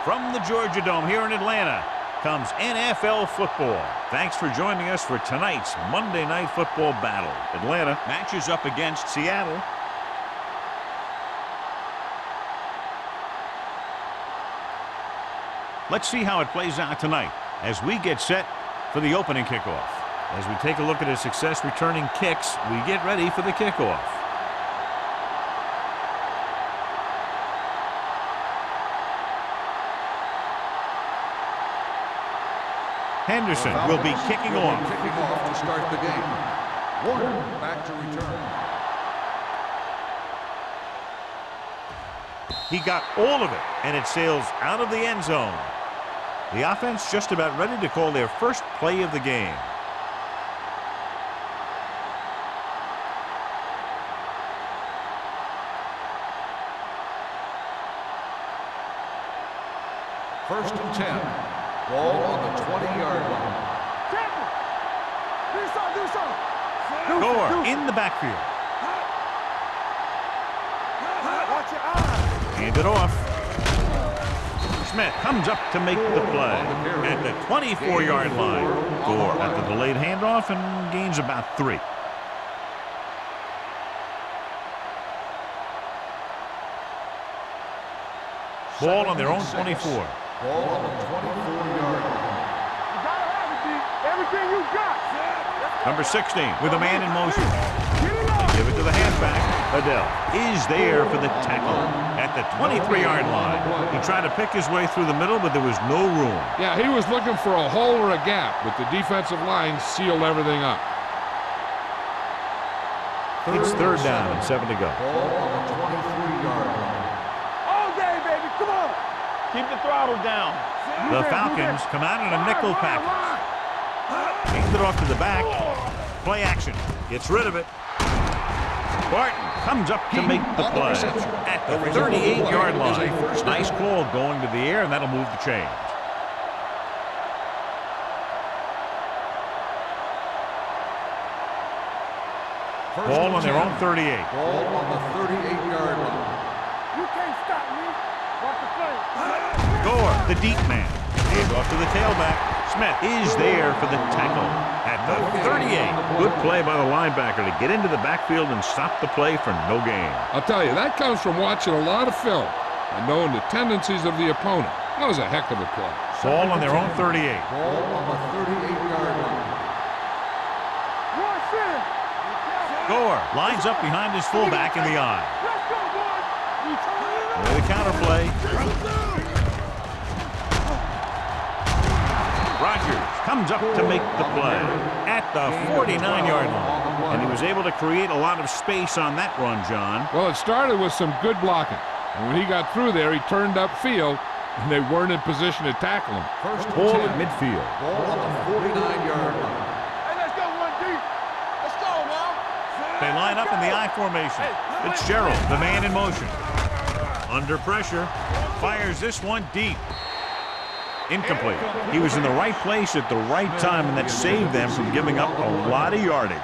From the Georgia Dome here in Atlanta comes NFL football. Thanks for joining us for tonight's Monday Night Football battle. Atlanta matches up against Seattle. Let's see how it plays out tonight as we get set for the opening kickoff. As we take a look at his success returning kicks, we get ready for the kickoff. Henderson will be kicking off. Kicking off to start the game. Warner back to return. He got all of it, and it sails out of the end zone. The offense just about ready to call their first play of the game. First and 10. Ball on the 20-yard line. Gore in the backfield. Hand it off. Smith comes up to make the play at the 24-yard line. Gore at the delayed handoff and gains about 3. Ball on their own 24. Ball on the 24-yard line. You gotta have it, D. Everything you got. Number 16 with a man in motion. They give it to the halfback. Adele is there for the tackle at the 23-yard line. He tried to pick his way through the middle, but there was no room. Yeah, he was looking for a hole or a gap, but the defensive line sealed everything up. It's third down and 7 to go. Ball on the 23-yard line. All day, baby. Come on. Keep the throttle down. The Falcons come out in a nickel package. Hand it off to the back. Play action. Gets rid of it. Barton comes up to make the play at the 38-yard line. Nice call going to the air, and that'll move the chains. Ball on their own 38. Ball on the 38-yard line. You can't stop me. Watch the play. Gore, the deep man. Hand off to the tailback. Smith is there for the tackle at the 38. Good play by the linebacker to get into the backfield and stop the play for no gain. I'll tell you, that comes from watching a lot of film and knowing the tendencies of the opponent. That was a heck of a play. Ball on their own 38. Ball on the 38-yard line. Rush in. Gore lines up behind his fullback in the eye. Let's go, boys. With a counter play. Rodgers comes up to make the play at the 49-yard line. And he was able to create a lot of space on that run, John. Well, it started with some good blocking. And when he got through there, he turned upfield, and they weren't in position to tackle him. First Ball and at 10. midfield. Ball on the 49-yard line. Hey, let's go, 1D. Let's go now. They line up in the I formation. Fitzgerald, the man in motion. Under pressure. Fires this one deep. Incomplete. He was in the right place at the right time, and that saved them from giving up a lot of yardage.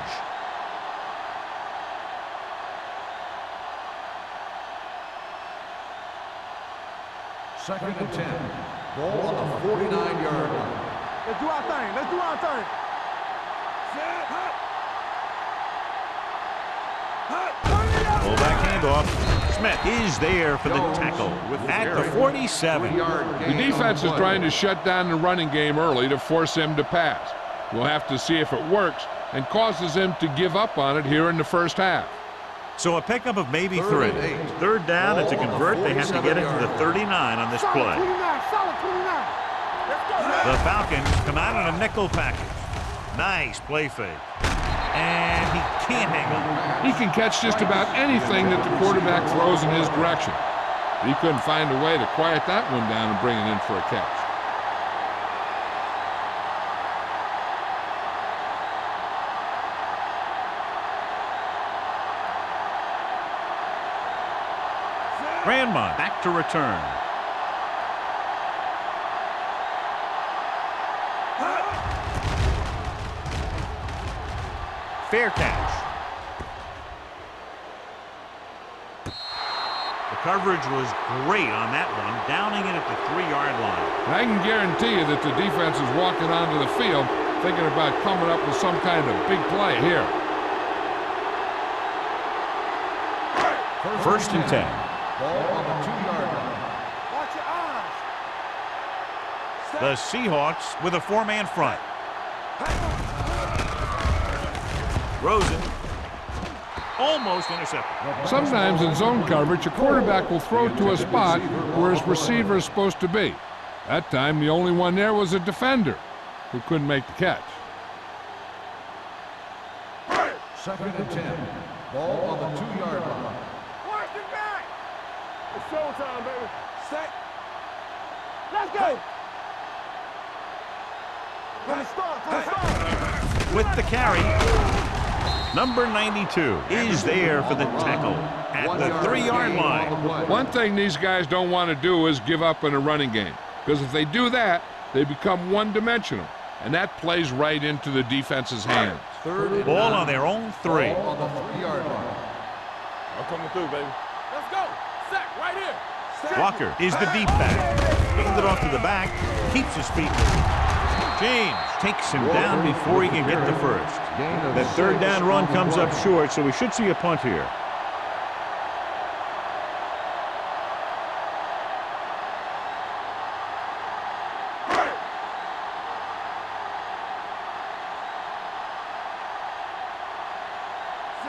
Second and 10. Ball on the 49-yard line. Let's do our thing. Let's do our thing. Fullback handoff. Smith is there for the tackle at the 47. The defense is trying to shut down the running game early to force him to pass. We'll have to see if it works and causes him to give up on it here in the first half. So a pickup of maybe 3. Third and 8. Third down, and to convert, they have to get it to the 39 on this Solid play. 29. Solid 29. Let's go, man. The Falcons come out in a nickel package. Nice play fake. And he can't hang on. He can catch just about anything that the quarterback throws in his direction. He couldn't find a way to quiet that one down and bring it in for a catch. Grandma back to return. Fair catch. The Coverage was great on that one, downing it at the 3-yard line. And I can guarantee you that the defense is walking onto the field thinking about coming up with some kind of big play here. First and 10. Ball on the 2-yard line. Watch your eyes. The Seahawks with a 4-man front. Rosen almost intercepted. Sometimes in zone coverage, a quarterback will throw to a spot where his receiver is supposed to be. That time, the only one there was a defender who couldn't make the catch. Second and 10. Ball on the 2-yard line. Watch your back. It's showtime, baby. Set. Let's go. From the start. With the carry, number 92 is there for the tackle at the 3-yard line. One thing these guys don't want to do is give up in a running game, because if they do that, they become one-dimensional, and that plays right into the defense's hands. Ball on their own 3. Ball on the 3-yard line. I'm coming through, baby. Let's go. Sack right here. Walker is the deep back. Hand it off to the back, keeps his feet moving. James takes him down before he can get the first. That 3rd down run comes up short, so we should see a punt here.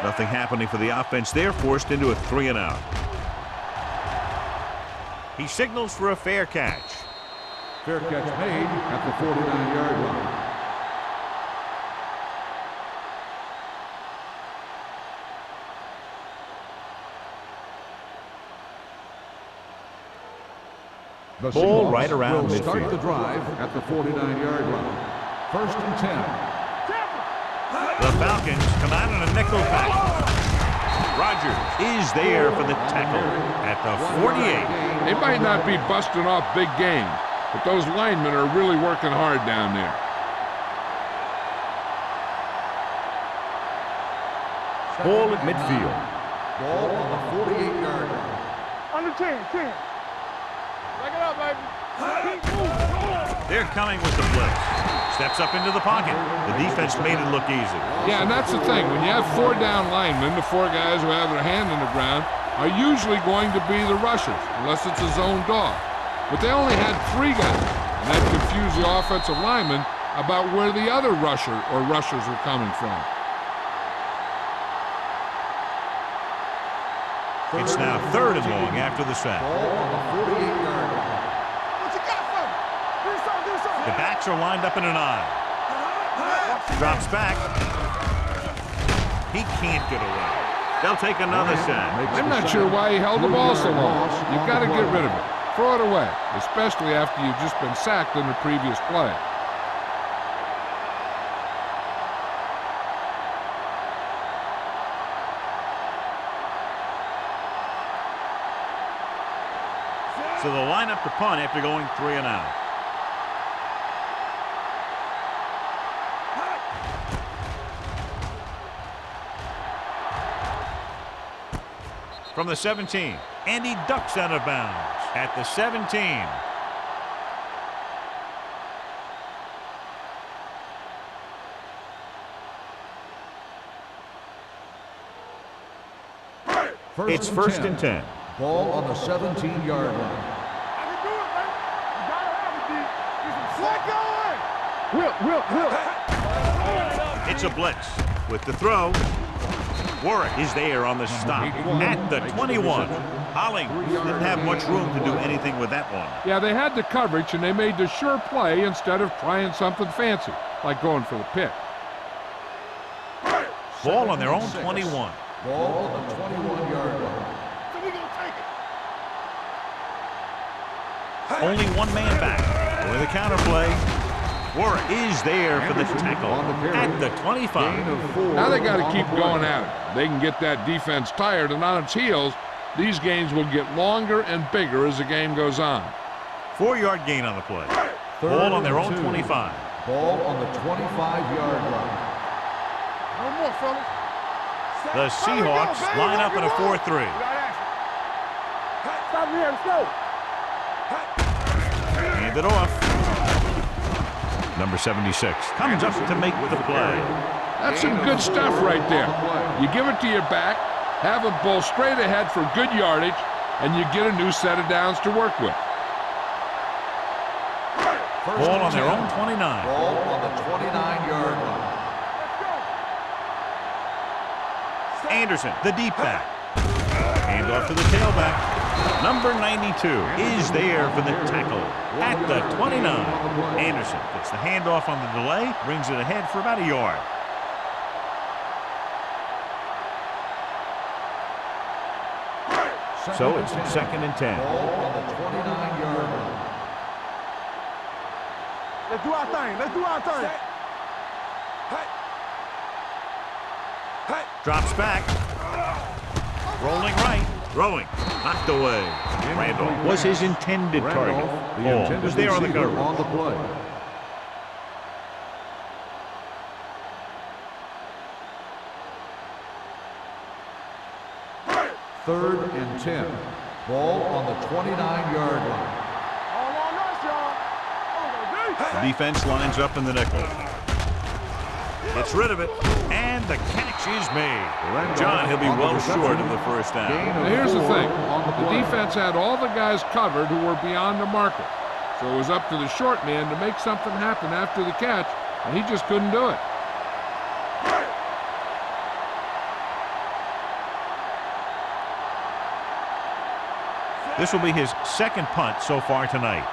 Nothing happening for the offense. They're forced into a 3-and-out. He signals for a fair catch. Fair catch made at the 49-yard line. The Ball Seahawks right around will start midfield. the drive at the 49-yard line. First and 10. The Falcons come out in a nickel package. Rodgers is there for the tackle at the 48. They might not be busting off big games, but those linemen are really working hard down there. Ball at midfield. Ball on the 48-yard line. Under 10. Back it up, baby. Keep moving. They're coming with the blitz. Steps up into the pocket. The defense made it look easy. Yeah, and that's the thing. When you have 4 down linemen, the 4 guys who have their hand in the ground are usually going to be the rushers, unless it's a zone dog. But they only had 3 guys, and that confused the offensive linemen about where the other rusher or rushers were coming from. It's now 3rd and long after the sack. Ball on the 48-yard line. What you got for me? Do something. The backs are lined up in an eye. Drops back. He can't get away. They'll take another sack. I'm not sure why he held the ball so long. You've got to get rid of it. Throw it away, especially after you've just been sacked in the previous play. So they'll line up to punt after going 3-and-out. From the 17, and he ducks out of bounds at the 17. It's first and 10. Ball on the 17-yard line. I can do it, man. You gotta have it, D. It's a blitz with the throw. Warwick is there on the stop at the 21. Holling didn't have much room to do anything with that one. Yeah, they had the coverage, and they made the sure play instead of trying something fancy, like going for the pick. Ball on their own 21. Ball on the 21-yard line. So we gonna take it. Only one man back. With a counter play. Warwick is there for the tackle at the 25. Now they got to keep going at it. They can get that defense tired, and on its heels, these games will get longer and bigger as the game goes on. 4-yard gain on the play. Ball on their own 25. Ball on the 25-yard line. No more, fellas. The Seahawks line up in a 4-3. out here. Let's go. Hand it off. Number 76 comes up to make the play. That's some good stuff right there. You give it to your back, have them bowl straight ahead for good yardage, and you get a new set of downs to work with. Ball on their own 29. Ball on the 29-yard line. Anderson, the deep back. Hand off to the tailback. Number 92 is there for the tackle at the 29. Anderson gets the handoff on the delay, brings it ahead for about a yard. So it's 2nd and 10. Ball on the 29-yard line. Let's do our thing. Let's do our thing. Drops back. Rolling right. Throwing. Knocked away. Randolph was his intended target. Ball was there on the cover. On the play. Third and 10. Ball on the 29-yard line. All on us, y'all. The defense lines up in the nickel. Gets rid of it, and the catch is made. John, he'll be well short of the first down. Now here's the thing. The defense had all the guys covered who were beyond the marker. So it was up to the short man to make something happen after the catch, and he just couldn't do it. This will be his second punt so far tonight.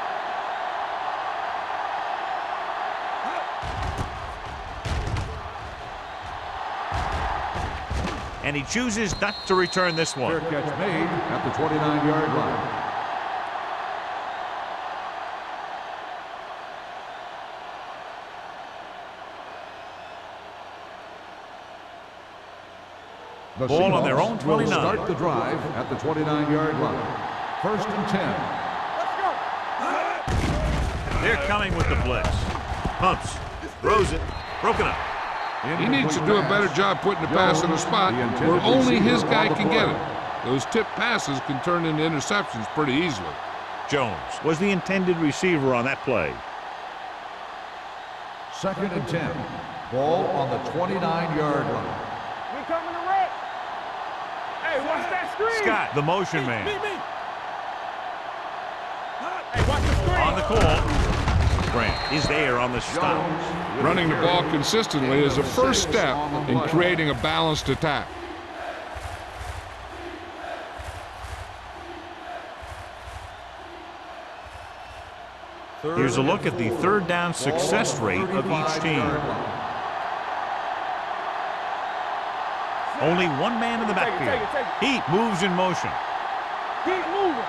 And he chooses not to return this one. Fair catch made at the 29-yard line. The Ball on their Seahawks own 29. will start the drive at the 29-yard line. 1st and 10. They're coming with the blitz. Pumps. Throws it. Broken up. He needs to do a better job putting the pass in a spot where only his guy can get it. Those tip passes can turn into interceptions pretty easily. Jones was the intended receiver on that play. 2nd and 10. Ball on the 29-yard line. We coming to wreck. Hey, watch that screen. Scott, the motion man. Me. Hey, watch the screen. On the call. Grant is there on the stop. Running the ball consistently is a first step in creating a balanced attack. Here's a look at the third down success rate of each team. Only one man in the backfield. Heat moves in motion. Keep moving.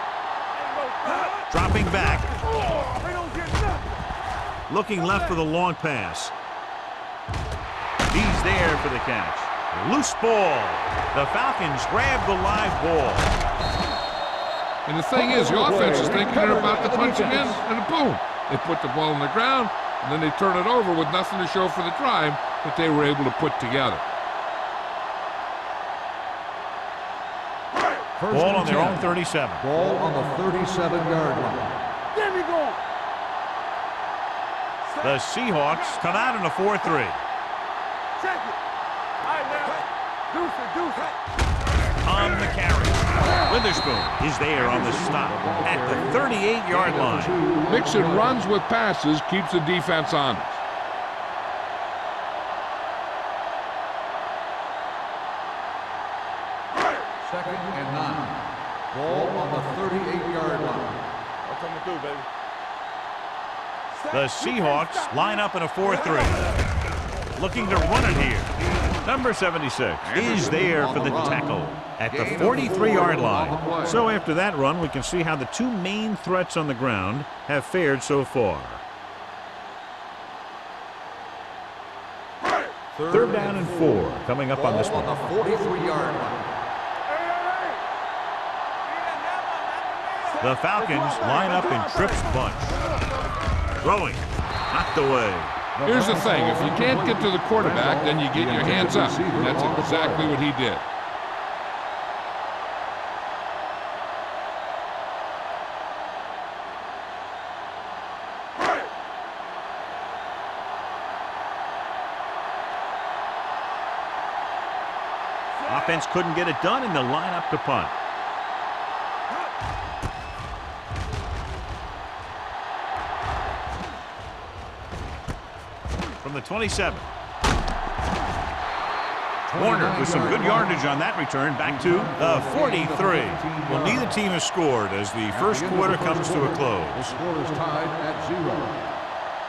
Dropping back. They don't get nothing. Looking left for the long pass. He's there for the catch. Loose ball. The Falcons grab the live ball. And the thing is, the offense is thinking they're about to punch again, and boom, they put the ball on the ground, and then they turn it over with nothing to show for the drive that they were able to put together. Ball on their own 37. Ball on the 37-yard line. Get me going. The Seahawks come out in a 4-3. Check it. All right, now. Deuce it. On the carry. Witherspoon is there on the stop at the 38-yard line. Mixing runs with passes keeps the defense honest. Second and 9. Ball on the 38-yard line. I'm coming through, baby. The Seahawks line up in a 4-3. Looking to run it here. Number 76 is there for the tackle at the 43-yard line. So after that run, we can see how the two main threats on the ground have fared so far. Third down and 4 coming up on this one. On the 43-yard line. The Falcons line up in trips bunch. Throwing. Knocked away. Here's the thing, if you can't get to the quarterback, then you get your hands up. And that's exactly what he did. offense couldn't get it done, and they'll line up to punt. From the 27. Warner with some good yardage on that return, back to the 43. Well, neither team has scored as the first quarter comes to a close. The score is tied at 0.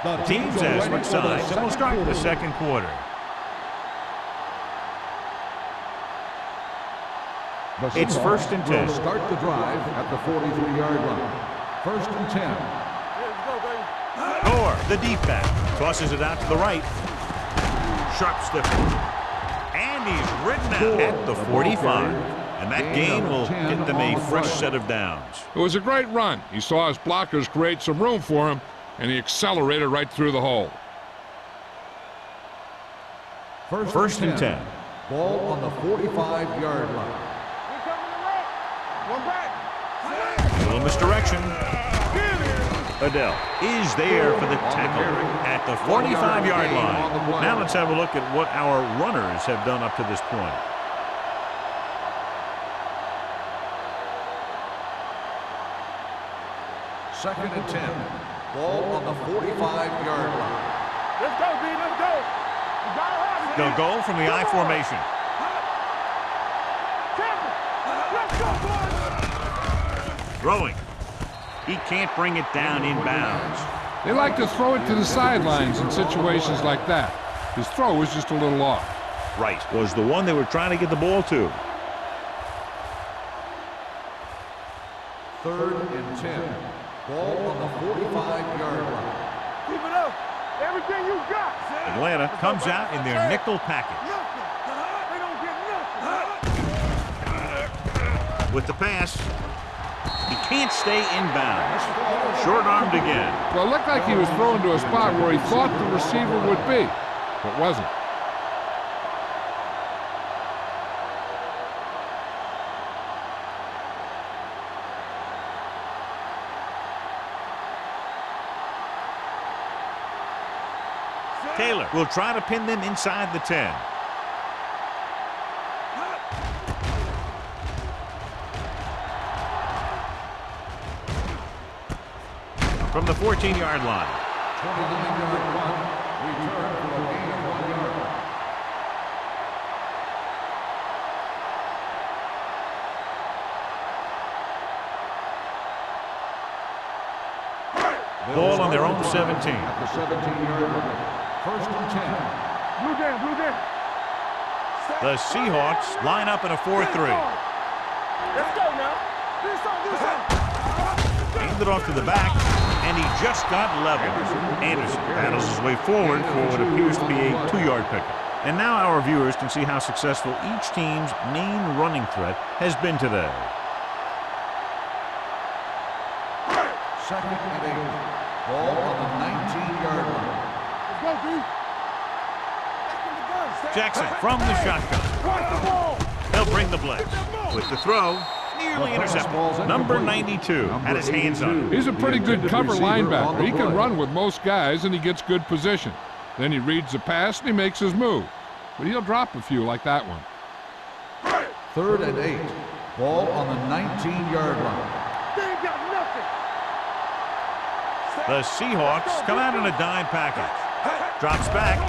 The teams as switch sides, and we'll start the second quarter. It's 1st and 10. We'll start the drive at the 43-yard line. 1st and 10. Let's go, baby. Gore, the deep back, tosses it out to the right. Sharp stiffer. And he's ridden out at the 45. And that gain will get them a fresh set of downs. It was a great run. He saw his blockers create some room for him, and he accelerated right through the hole. 1st and 10. Ball on the 45-yard line. One back. A little misdirection. Adele is there for the tackle at the 45-yard line. Now let's have a look at what our runners have done up to this point. Second and 10. Ball on the 45-yard line. Let's go, B. Let's go. You gotta have it. They'll go from the I formation. Let's go, boys. Throwing. He can't bring it down inbounds. They like to throw it to the sidelines in situations like that. His throw was just a little off. Right was the one they were trying to get the ball to. 3rd and 10. Ball on the 45-yard line. Keep it up. Everything you got. Atlanta comes out in their nickel package. They don't get nothing. With the pass, he can't stay inbounds. Short-armed again. Well, it looked like he was thrown to a spot where he thought the receiver would be, but wasn't. Taylor will try to pin them inside the 10. From the 14-yard line. 29-yard run. Return for a gain of 1 yard. Ball on their own 17. At the 17-yard line. 1st and 10. Blue down, blue down. The Seahawks line up in a 4-3. Let's go now. This up. Handed it off to the back, and he just got leveled. Anderson battles his way forward for what appears to be a 2-yard pickup. And now our viewers can see how successful each team's main running threat has been today. 2nd and 8. Ball on the 19-yard line. Let's go, B. Jackson from the shotgun. Watch the ball. They'll bring the blitz. With the throw, nearly intercepted. Number 92 had his hands on it. He's a pretty good cover linebacker. He can run with most guys, and he gets good position. Then he reads the pass, and he makes his move. But he'll drop a few like that one. 3rd and 8. Ball on the 19-yard line. They ain't got nothing. The Seahawks come out in a dime package. Drops back,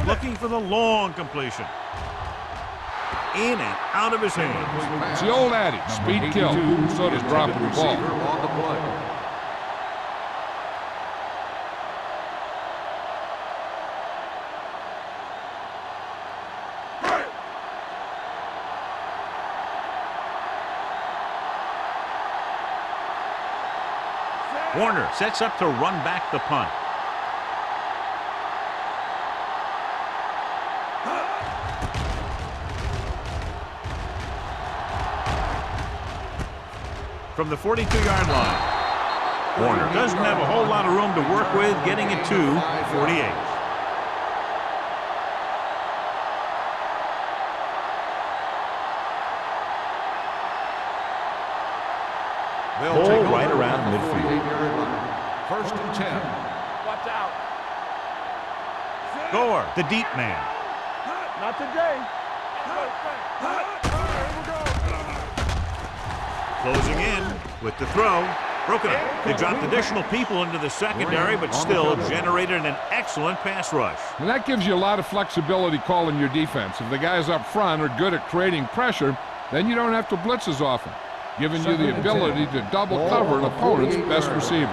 looking for the long completion. In and out of his hands. It's the old adage, speed kills. So does dropping the ball. On the play. Warner sets up to run back the punt. From the 42-yard line. Warner doesn't have a whole lot of room to work with, getting it to 48. Ball right around midfield. 1st and 10. Watch out. Gore, the deep man. Not today. Closing in with the throw. Broken up. They dropped additional people into the secondary, but still generated an excellent pass rush. And that gives you a lot of flexibility calling your defense. If the guys up front are good at creating pressure, then you don't have to blitz as often, giving you the ability to double cover an opponent's best receiver.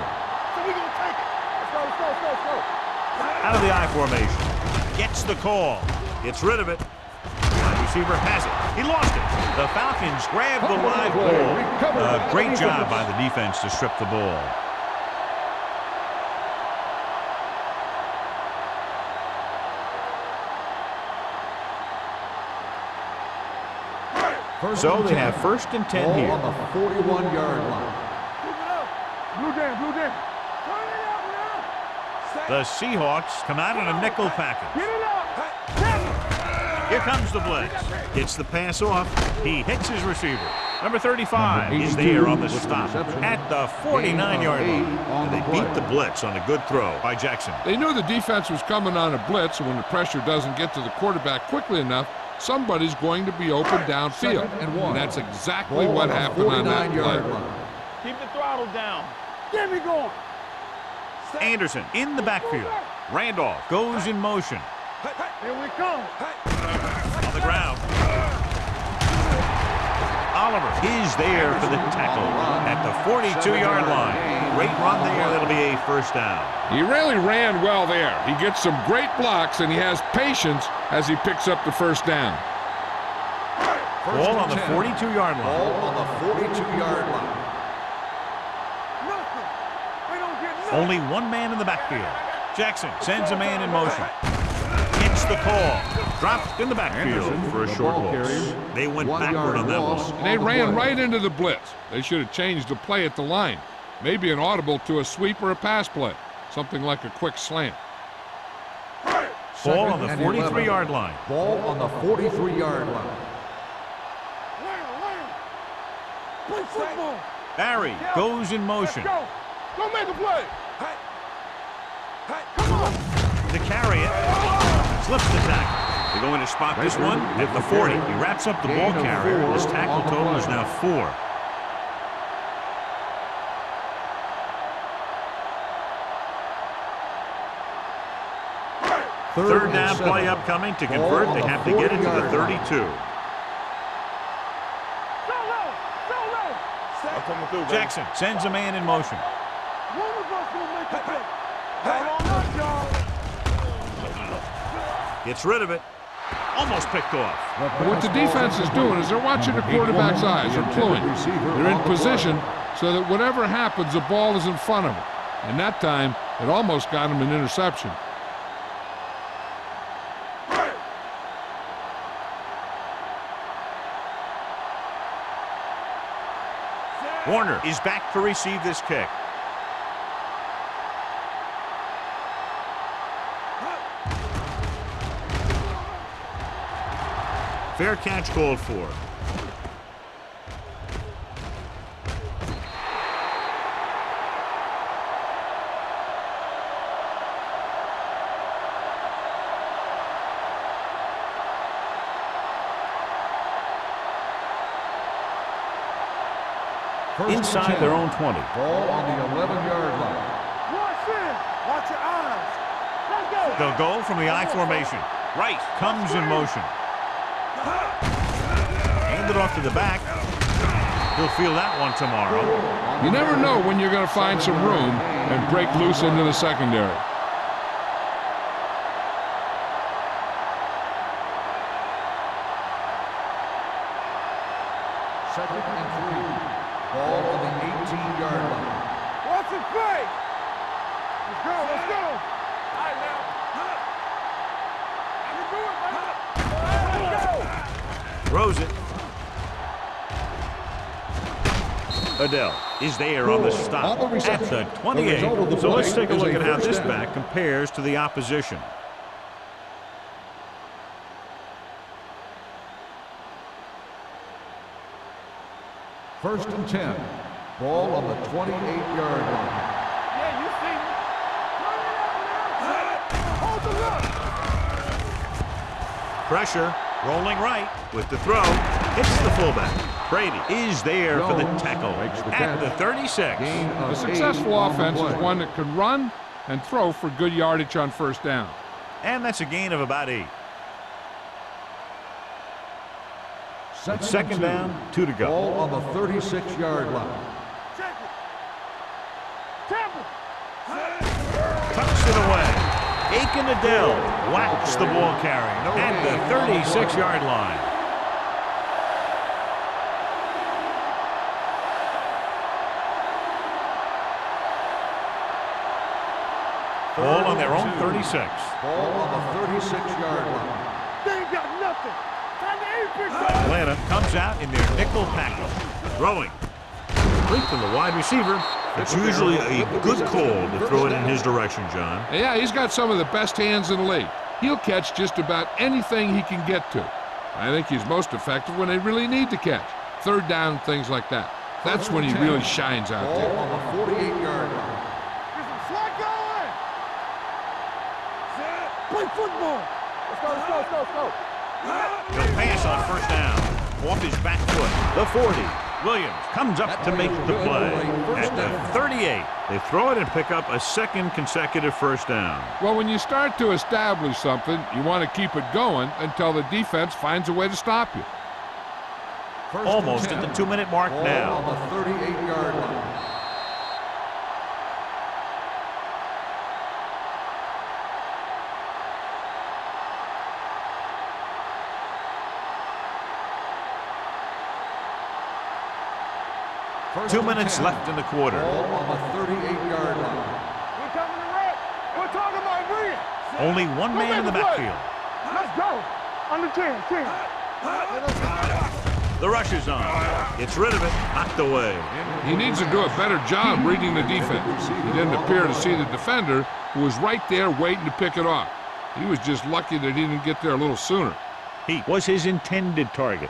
Out of the I formation. Gets the call. Gets rid of it. Wide receiver has it. He lost it. The Falcons grab the live ball. Great job by the defense to strip the ball. So they have 1st and 10 here. On the 41-yard line. Blue game. The Seahawks come out in a nickel package. Get it up. Here comes the blitz. Gets the pass off. He hits his receiver. Number 35 is there on the stop at the 49-yard line. And they beat the blitz on a good throw by Jackson. They knew the defense was coming on a blitz, and when the pressure doesn't get to the quarterback quickly enough, somebody's going to be open downfield. And that's exactly what happened on that play. Keep the throttle down. Get me going. Anderson in the backfield. Randolph goes in motion. Here we come. On the ground. Oliver is there for the tackle at the 42-yard line. Great run there. That'll be a 1st down. He really ran well there. He gets some great blocks, and he has patience as he picks up the 1st down. Ball on the 42-yard line. Ball on the 42-yard line. Only one man in the backfield. Jackson sends a man in motion. Gets the call. Dropped in the backfield for a short loss. They went backward on that one. And they ran right into the blitz. They should have changed the play at the line. Maybe an audible to a sweep or a pass play. Something like a quick slant. Ball on the 43-yard line. Ball on the 43-yard line. Play football. Barry goes in motion. Go. Go make a play. To carry it. Slips the tackle. They're going to spot this one at the 40. He wraps up the ball carrier. His tackle total is now 4. Third down play upcoming. To convert, they have to get it to the 32. I'm coming through, baby. Jackson sends a man in motion. One of us will make a play. Hold on up, y'all. Gets rid of it. Almost picked off. What the defense is doing is they're watching the quarterback's eyes. They're cluing. They're in position so that whatever happens, the ball is in front of them. And that time, it almost got him an interception. Warner is back to receive this kick. Fair catch called for. Inside their own 20. Ball on the 11-yard line. Watch in. Watch your eyes. Let's go. They'll go from the I formation. Wright comes in motion. Hand it off to the back. He'll feel that one tomorrow. You never know when you're going to find some room and break loose into the secondary. Second and 3. Ball on the 18-yard line. Watch it play. Let's go. Let's go. All right, now. I can do it, man. Let's go. Throws it. Adele is there on the stop at the 28. So let's take a look at how this back compares to the opposition. First and 10. Ball on the 28-yard line. Yeah, you see me. Hold the look. Pressure. Rolling right with the throw. Hits the fullback. Brady is there for the tackle at the 36. A successful offense is one that can run and throw for good yardage on first down. And that's a gain of about 8. Second down, 2 to go. Ball on the 36-yard line. Tucks it away. Aiken Adele whacks the ball carrier at the 36-yard line. Ball on their own 36. Ball on the 36-yard line. They ain't got nothing. Atlanta comes out in their nickel package. Throwing. Complete to the wide receiver. It's usually a good call to throw it in his direction, John. Yeah, he's got some of the best hands in the league. He'll catch just about anything he can get to. I think he's most effective when they really need to catch. Third down, things like that. That's when he really shines out there. Ball on the 48-yard line. Get some slack going. Play football. Let's go. He'll pass on first down. Off his back foot. The 40. Williams comes up to make the play. At the 38, they throw it and pick up a second consecutive first down. Well, when you start to establish something, you want to keep it going until the defense finds a way to stop you. Almost at the 2-minute mark now. On the 38-yard line. First 2 minutes left in the quarter. Ball on the 38-yard line. We're coming to red. We're talking about green. Only one man in the backfield. Let's go. Under 10. The rush is on. Gets rid of it. Knocked away. He needs to do a better job reading the defense. He didn't appear to see the defender, who was right there waiting to pick it off. He was just lucky that he didn't get there a little sooner. He was his intended target.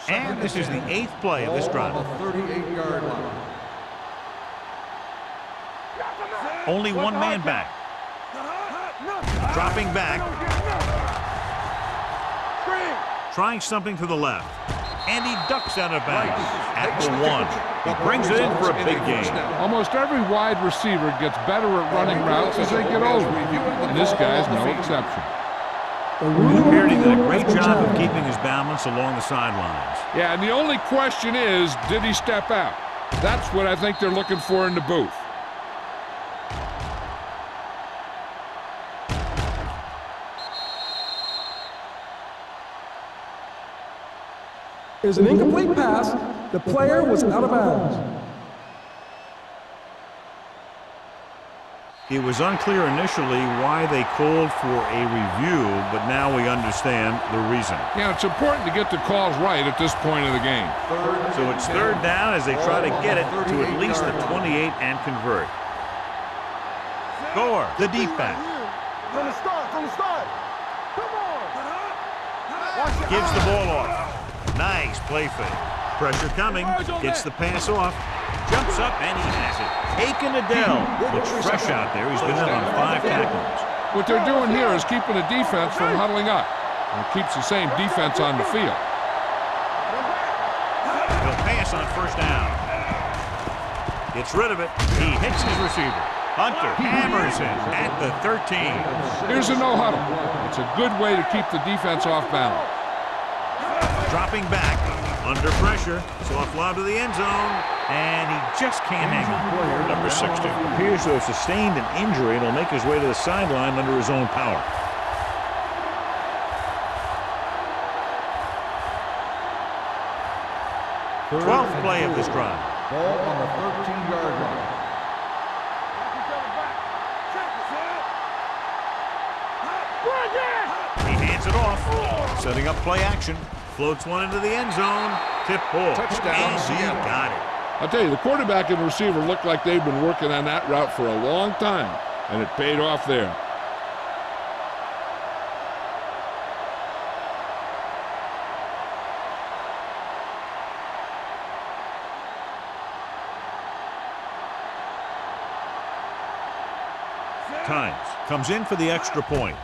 And this is the 8th play of this drive. On the 38-yard line. Only one man back. Dropping back. Trying something to the left. And he ducks out of bounds at the 1. He brings it in for a big gain. Almost every wide receiver gets better at running routes as they get older, and this guy's no exception. Appeared he did a great job of keeping his balance along the sidelines. Yeah, and the only question is, did he step out? That's what I think they're looking for in the booth. Is an incomplete pass. The player was out of bounds. It was unclear initially why they called for a review, but now we understand the reason. Yeah, it's important to get the calls right at this point of the game. So it's third down as they try to get it to at least the 28 and convert. Gore, the deep back. From the start. Come on. Gives the ball off. Nice play fake. Pressure coming. Gets the pass off. Jumps up and he has it. Aiken Adele looks fresh out there. He's been in on 5 tackles. What they're doing here is keeping the defense from huddling up. And it keeps the same defense on the field. He'll pass on first down. Gets rid of it. He hits his receiver. Hunter hammers it at the 13. Here's a no huddle. It's a good way to keep the defense off balance. Dropping back, under pressure, soft lob to the end zone, and he just can't hang on. Number 60 appears to have sustained an injury and will make his way to the sideline under his own power. Third 12th play of this drive. Ball on the 13-yard line. He hands it off, setting up play action. Floats one into the end zone. Tip ball. Touchdown, And he Seattle. got it. I'll tell you, the quarterback and receiver look like they've been working on that route for a long time, and it paid off there. Times comes in for the extra point.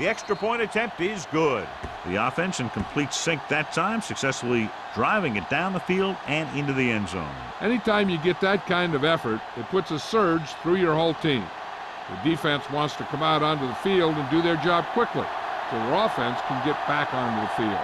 The extra point attempt is good. The offense in complete sync that time, successfully driving it down the field and into the end zone. Anytime you get that kind of effort, it puts a surge through your whole team. The defense wants to come out onto the field and do their job quickly, so their offense can get back onto the field.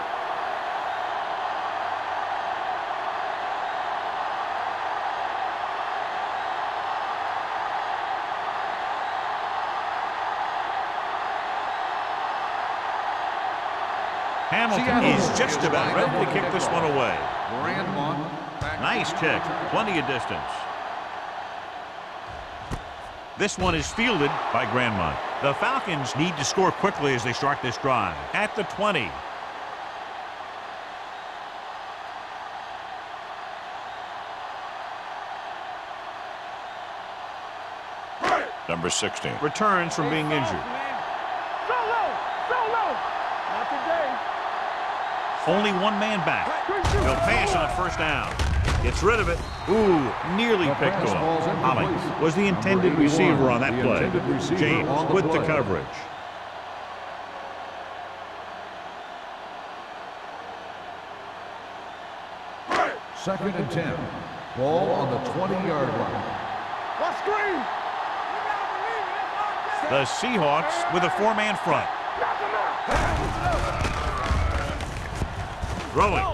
Hamilton is just about ready to kick this one away. Grandmont. Nice kick. Plenty of distance. This one is fielded by Grandmont. The Falcons need to score quickly as they start this drive. At the 20. Number 16. Returns from being injured. Not today. Only one man back. He'll pass on first down. Gets rid of it. Ooh, nearly picked off. Holly was the intended receiver on that play. James with the coverage. Second and 10. Ball on the 20-yard line. What screen? The Seahawks with a four-man front. Knock him out. Throwing.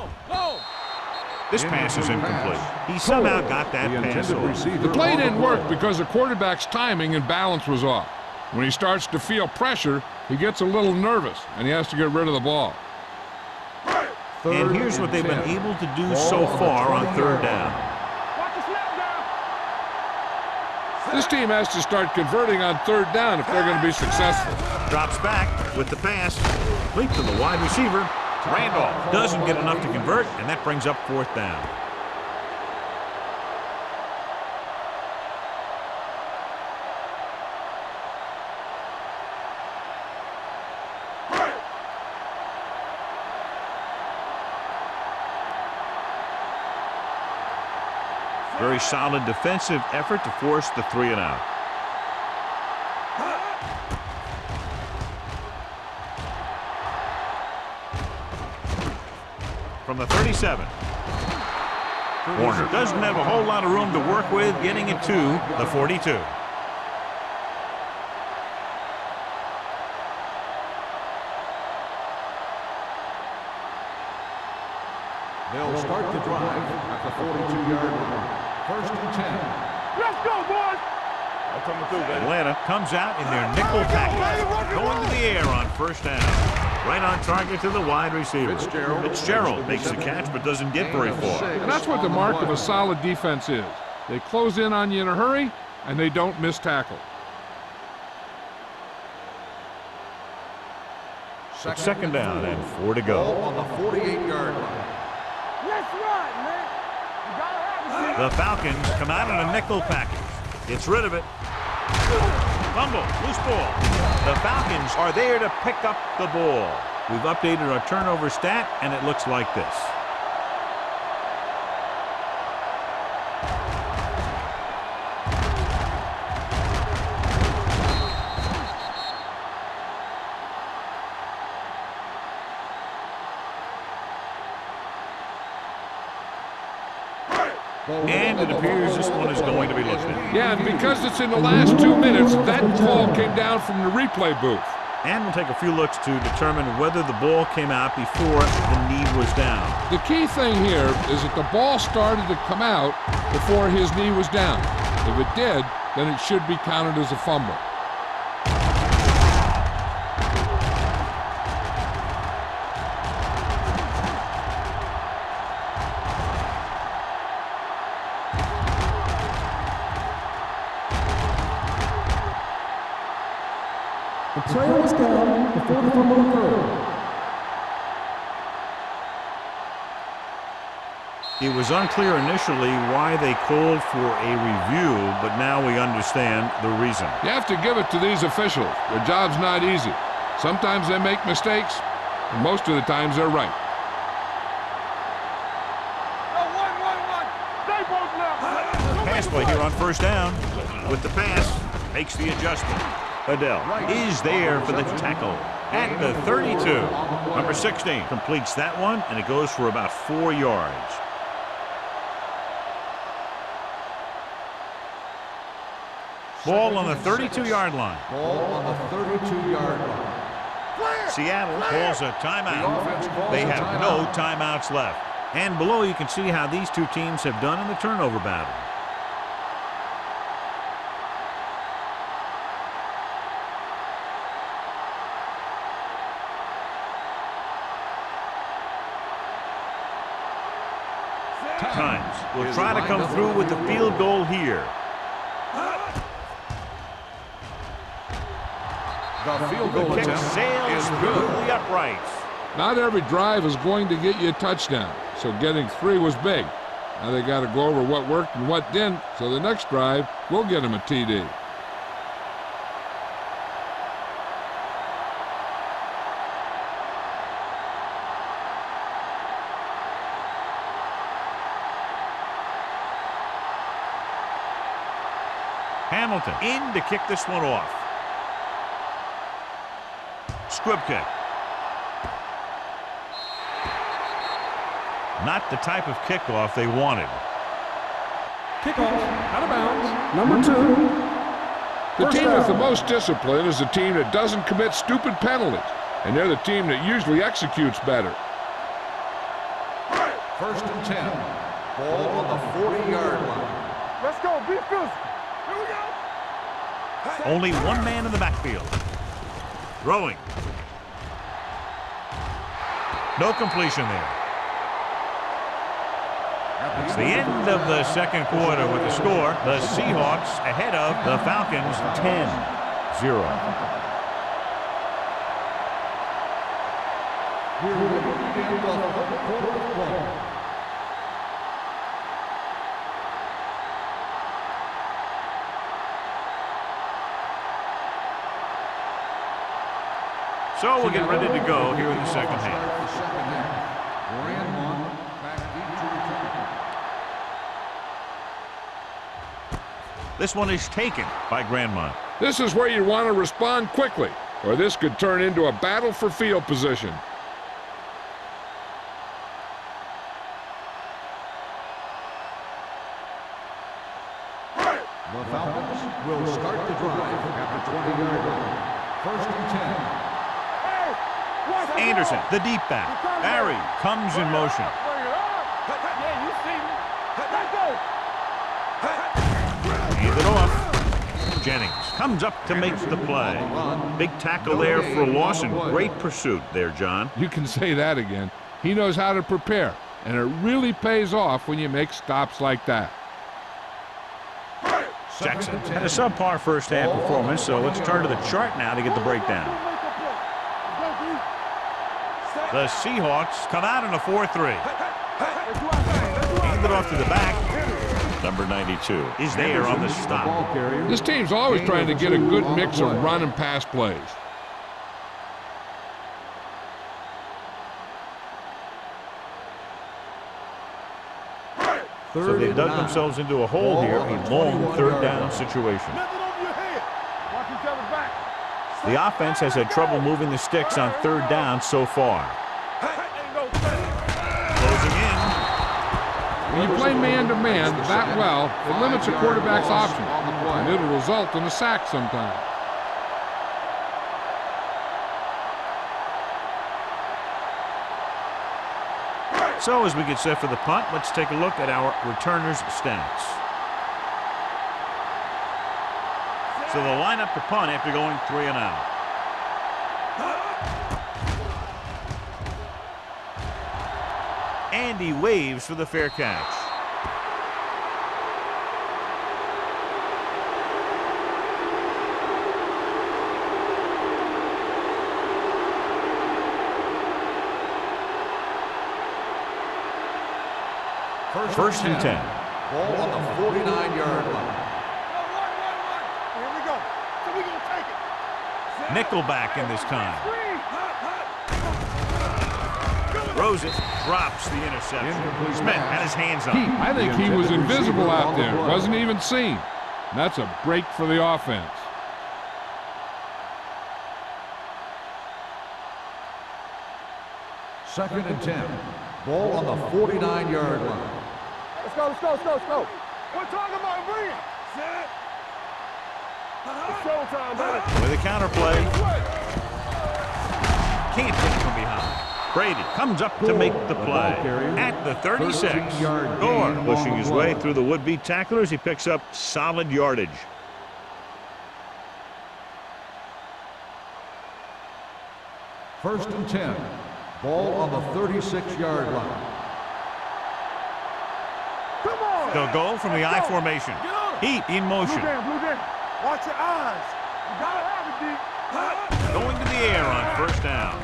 This pass is incomplete. He somehow got that pass off. The play didn't work because the quarterback's timing and balance was off. When he starts to feel pressure, he gets a little nervous, and he has to get rid of the ball. And here's what they've been able to do so far on third down. Watch the snap down. This team has to start converting on third down if they're going to be successful. Drops back with the pass. Complete to the wide receiver. Randolph doesn't get enough to convert, and that brings up fourth down. Very solid defensive effort to force the 3-and-out. From the 37. Warner doesn't have a whole lot of room to work with, getting it to the 42. They'll start the drive at the 42-yard line. First and 10. Let's go, boys. I'm coming through, baby. Atlanta comes out in their nickel package, going to the air on first down. Right on target to the wide receiver. Fitzgerald makes the catch but doesn't get very far. And that's what the mark of a solid defense is. They close in on you in a hurry, and they don't miss tackle. Second down and 4 to Ball go. on the 48-yard line. Let's run, man. You gotta have it. The Falcons come out in a nickel package. Gets rid of it. Fumble, loose ball. The Falcons are there to pick up the ball. We've updated our turnover stat, and it looks like this. And it appears this one is going to be looked at. Yeah, and because it's in the last 2 minutes, that call came down from the replay booth. And we'll take a few looks to determine whether the ball came out before the knee was down. The key thing here is that the ball started to come out before his knee was down. If it did, then it should be counted as a fumble. The player was down before the fumble occurred. It was unclear initially why they called for a review, but now we understand the reason. You have to give it to these officials. Their job's not easy. Sometimes they make mistakes, and most of the times they're right. Stay both left. Pass play here on first down. With the pass, makes the adjustment. Adele is there for the tackle. At the 32. Number 16 completes that one, and it goes for about 4 yards. Ball on the 32-yard line. Ball on the 32-yard line. Seattle calls a timeout. They have no timeouts left. And below you can see how these two teams have done in the turnover battle. Times will try to come through with the field goal here. The field goal Kick attempt sails is through good. the uprights. Not every drive is going to get you a touchdown, so getting 3 was big. Now they got to go over what worked and what didn't, so the next drive will get them a TD. Hamilton in to kick this one off. Squib kick. Not the type of kickoff they wanted. Kickoff, out of bounds, number 2. The First team down. with the most discipline is the team that doesn't commit stupid penalties, and they're the team that usually executes better. First and 10. Ball on the 40-yard line. Let's go. Be physical. Here we go. Only one man in the backfield. Throwing. No completion there. It's the end of the second quarter with the score. The Seahawks ahead of the Falcons 10-0. We're ready to begin the third quarter of play. So we'll get ready to go here in the second half. This one is taken by Grandmont. This is where you want to respond quickly, or this could turn into a battle for field position. The Falcons will start the drive at the 20-yard line. First and 10. Hey, watch the Anderson, ball. the deep back. Barry comes in motion. Bring it up. Yeah, you see me. Let's go. Hand it off. Jennings comes up to make the play. Big tackle there for a loss and great pursuit there, John. You can say that again. He knows how to prepare, and it really pays off when you make stops like that. Jackson had a subpar first half performance, so let's turn to the chart now to get the breakdown. The Seahawks come out in a 4-3. Hand it off to the back. Number 92 Is there on the stop. This team's always trying to get a good mix of run and pass plays. So they dug themselves into a hole here, a long third down situation. Nothing over your head. Watch each other back. The offense has had trouble moving the sticks on third down so far. Closing in. When you play man-to-man that well, it limits a quarterback's options, and it'll result in a sack sometimes. So as we get set for the punt, let's take a look at our returners' stats. So they'll line up to punt after going 3 and out. And he waves for the fair catch. First and 10. Ball on the 49-yard line. Here we go. So we're going to take it. Nickelback in this time. Throws it, drops the interception. Smith had his hands up. I think he was invisible out there, wasn't even seen. That's a break for the offense. Second and 10. Ball on the 49-yard line. Let's go, let's go, let's go, let's go. We're talking about bring it. Set. It's showtime, baby. With a counterplay. Can't get from behind. Brady comes up to make the play. At the 36. Gore pushing his way through the would-be tacklers. He picks up solid yardage. First and 10. Ball on the 36-yard line. Come on. They'll go from the I formation. Heat in motion. Blue down. Watch your eyes. You gotta have it, D. Going to the air on first down.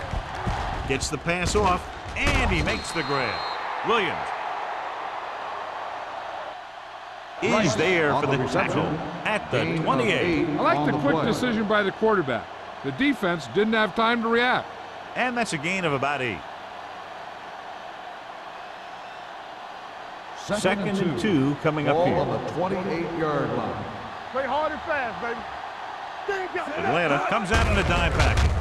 Gets the pass off, and he makes the grab. Williams is there for the tackle at the 28. I like the quick decision by the quarterback. The defense didn't have time to react. And that's a gain of about 8. Second and 2 coming up Ball here. on the 28-yard line. Play hard and fast, baby. Atlanta comes out in a dime package.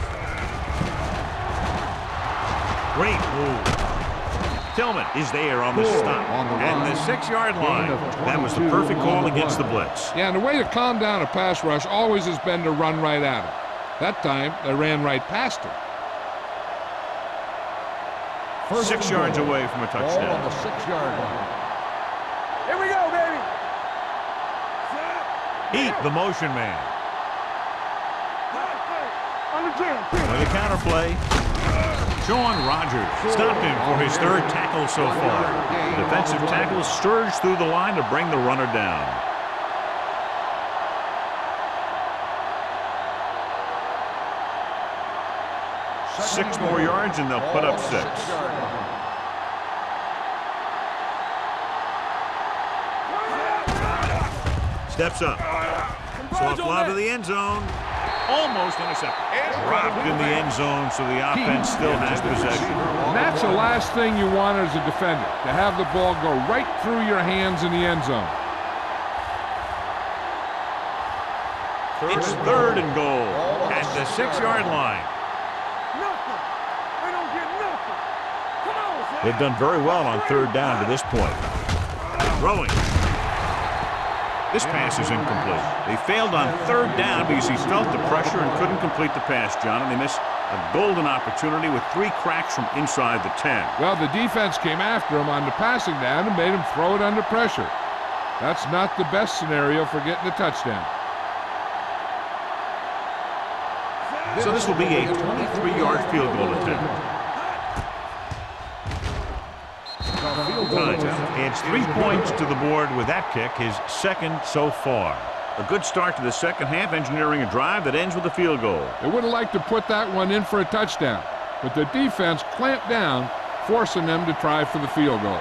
Great move. Tillman is there on the stop. And the 6-yard line. That was the perfect call against the blitz. Yeah, and the way to calm down a pass rush always has been to run right at it. That time, they ran right past him. 6 yards away from a Ball on touchdown. the 6-yard line. Here we go, baby. Heat, the motion man. On the jam. With a counterplay. Sean Rogers stopped him for his 3rd tackle so far. The defensive tackle surged through the line to bring the runner down. Six more yards and they'll put up 6. Steps up. Soft lob to the end zone. Almost intercepted. Dropped in the end zone, so the offense still has possession. And that's the last thing you want as a defender, to have the ball go right through your hands in the end zone. It's 3rd and goal at the 6-yard line. Nothing. They don't get nothing. Come on. They've done very well on 3rd down to this point. Throwing. This pass is incomplete. They failed on 3rd down because he felt the pressure and couldn't complete the pass, John, and they missed a golden opportunity with 3 cracks from inside the 10. Well, the defense came after him on the passing down and made him throw it under pressure. That's not the best scenario for getting a touchdown. So this will be a 23-yard field goal attempt. Adds 3 points to the board with that kick, his 2nd so far. A good start to the second half, engineering a drive that ends with a field goal. They would have liked to put that one in for a touchdown, but the defense clamped down, forcing them to try for the field goal.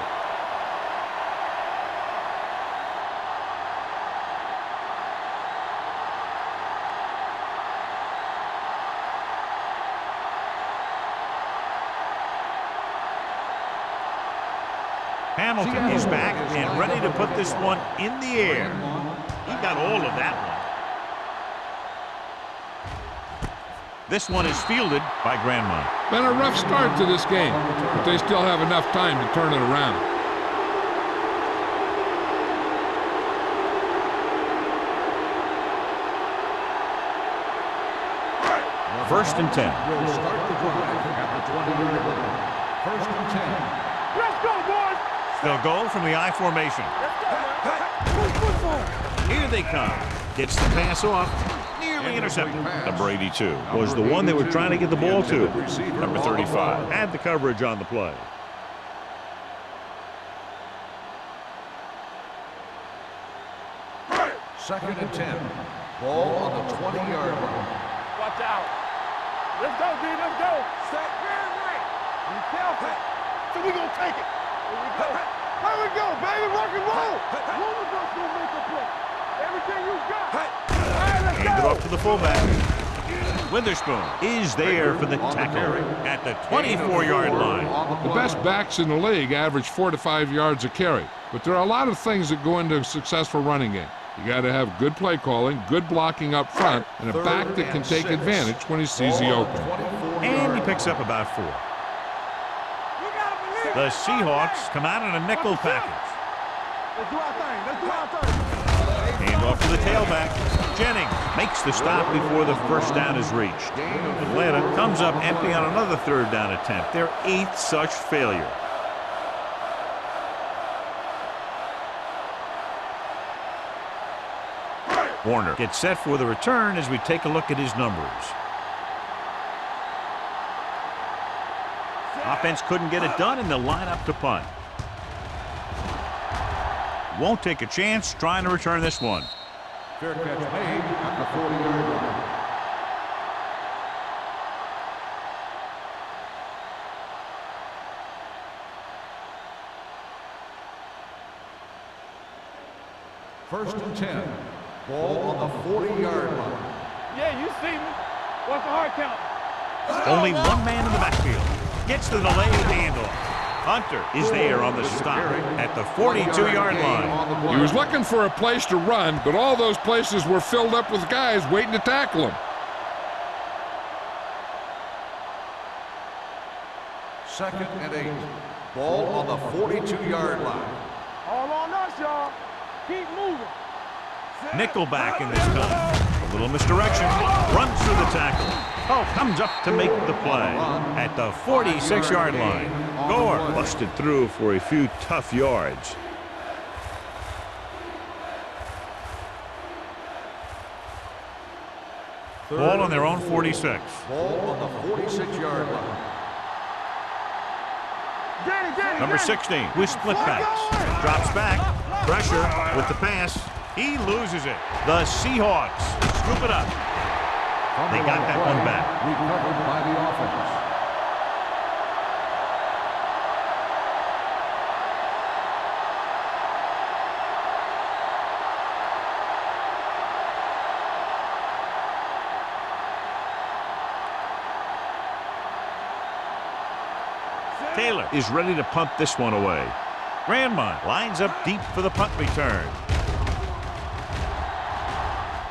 Hamilton is back and ready to put this one in the air. He got all of that one. This one is fielded by Grandma. Been a rough start to this game, but they still have enough time to turn it around. First and 10. Will start the drive at the 20-yard line. First and 10. Let's go, boys. They'll go from the I formation. Here they come. Gets the pass off. Nearly intercepted. Number 82. Was the one they were trying to get the ball to. Number 35. Had the coverage on the play. Second and 10. Ball on the 20-yard line. Watch out. Let's go, D. Let's go. Set. Right. Be careful. So we gonna take it. Here we go. Here we go, baby. Rock and roll. One of us gonna make a play. Everything you got. All right, let's Hand it go. off to the fullback. Witherspoon is there for the tackle at the 24-yard line. The best backs in the league average 4 to 5 yards a carry, but there are a lot of things that go into a successful running game. You got to have good play calling, good blocking up front, and a back that can take advantage when he sees the opening. And he picks up about 4. The Seahawks come out in a nickel package. Let's do our thing. Let's do our thing. Hand off to the tailback. Jennings makes the stop before the first down is reached. Atlanta comes up empty on another third down attempt, their 8th such failure. Warner gets set for the return as we take a look at his numbers. Offense couldn't get it done, and they'll line up to punt. Won't take a chance trying to return this one. Fair catch made at the 40-yard line. First and 10. Ball on the 40-yard line. Yeah, you see me. What's the hard count? Only one man in the backfield. Gets the delayed handoff. Hunter is there on the stop at the 42-yard line. He was looking for a place to run, but all those places were filled up with guys waiting to tackle him. Second and 8. Ball on the 42-yard line. All on us, y'all. Keep moving. Nickelback in this time. A little misdirection. Runs through the tackle. Oh, comes up to make the play at the 46-yard line. Gore busted through for a few tough yards. Ball on their own 46. Ball on the 46-yard line. Number 16 with split backs. Drops back. Pressure with the pass. He loses it. The Seahawks scoop it up. They got that one back. Recovered by the offense. Taylor is ready to punt this one away. Grandma lines up deep for the punt return.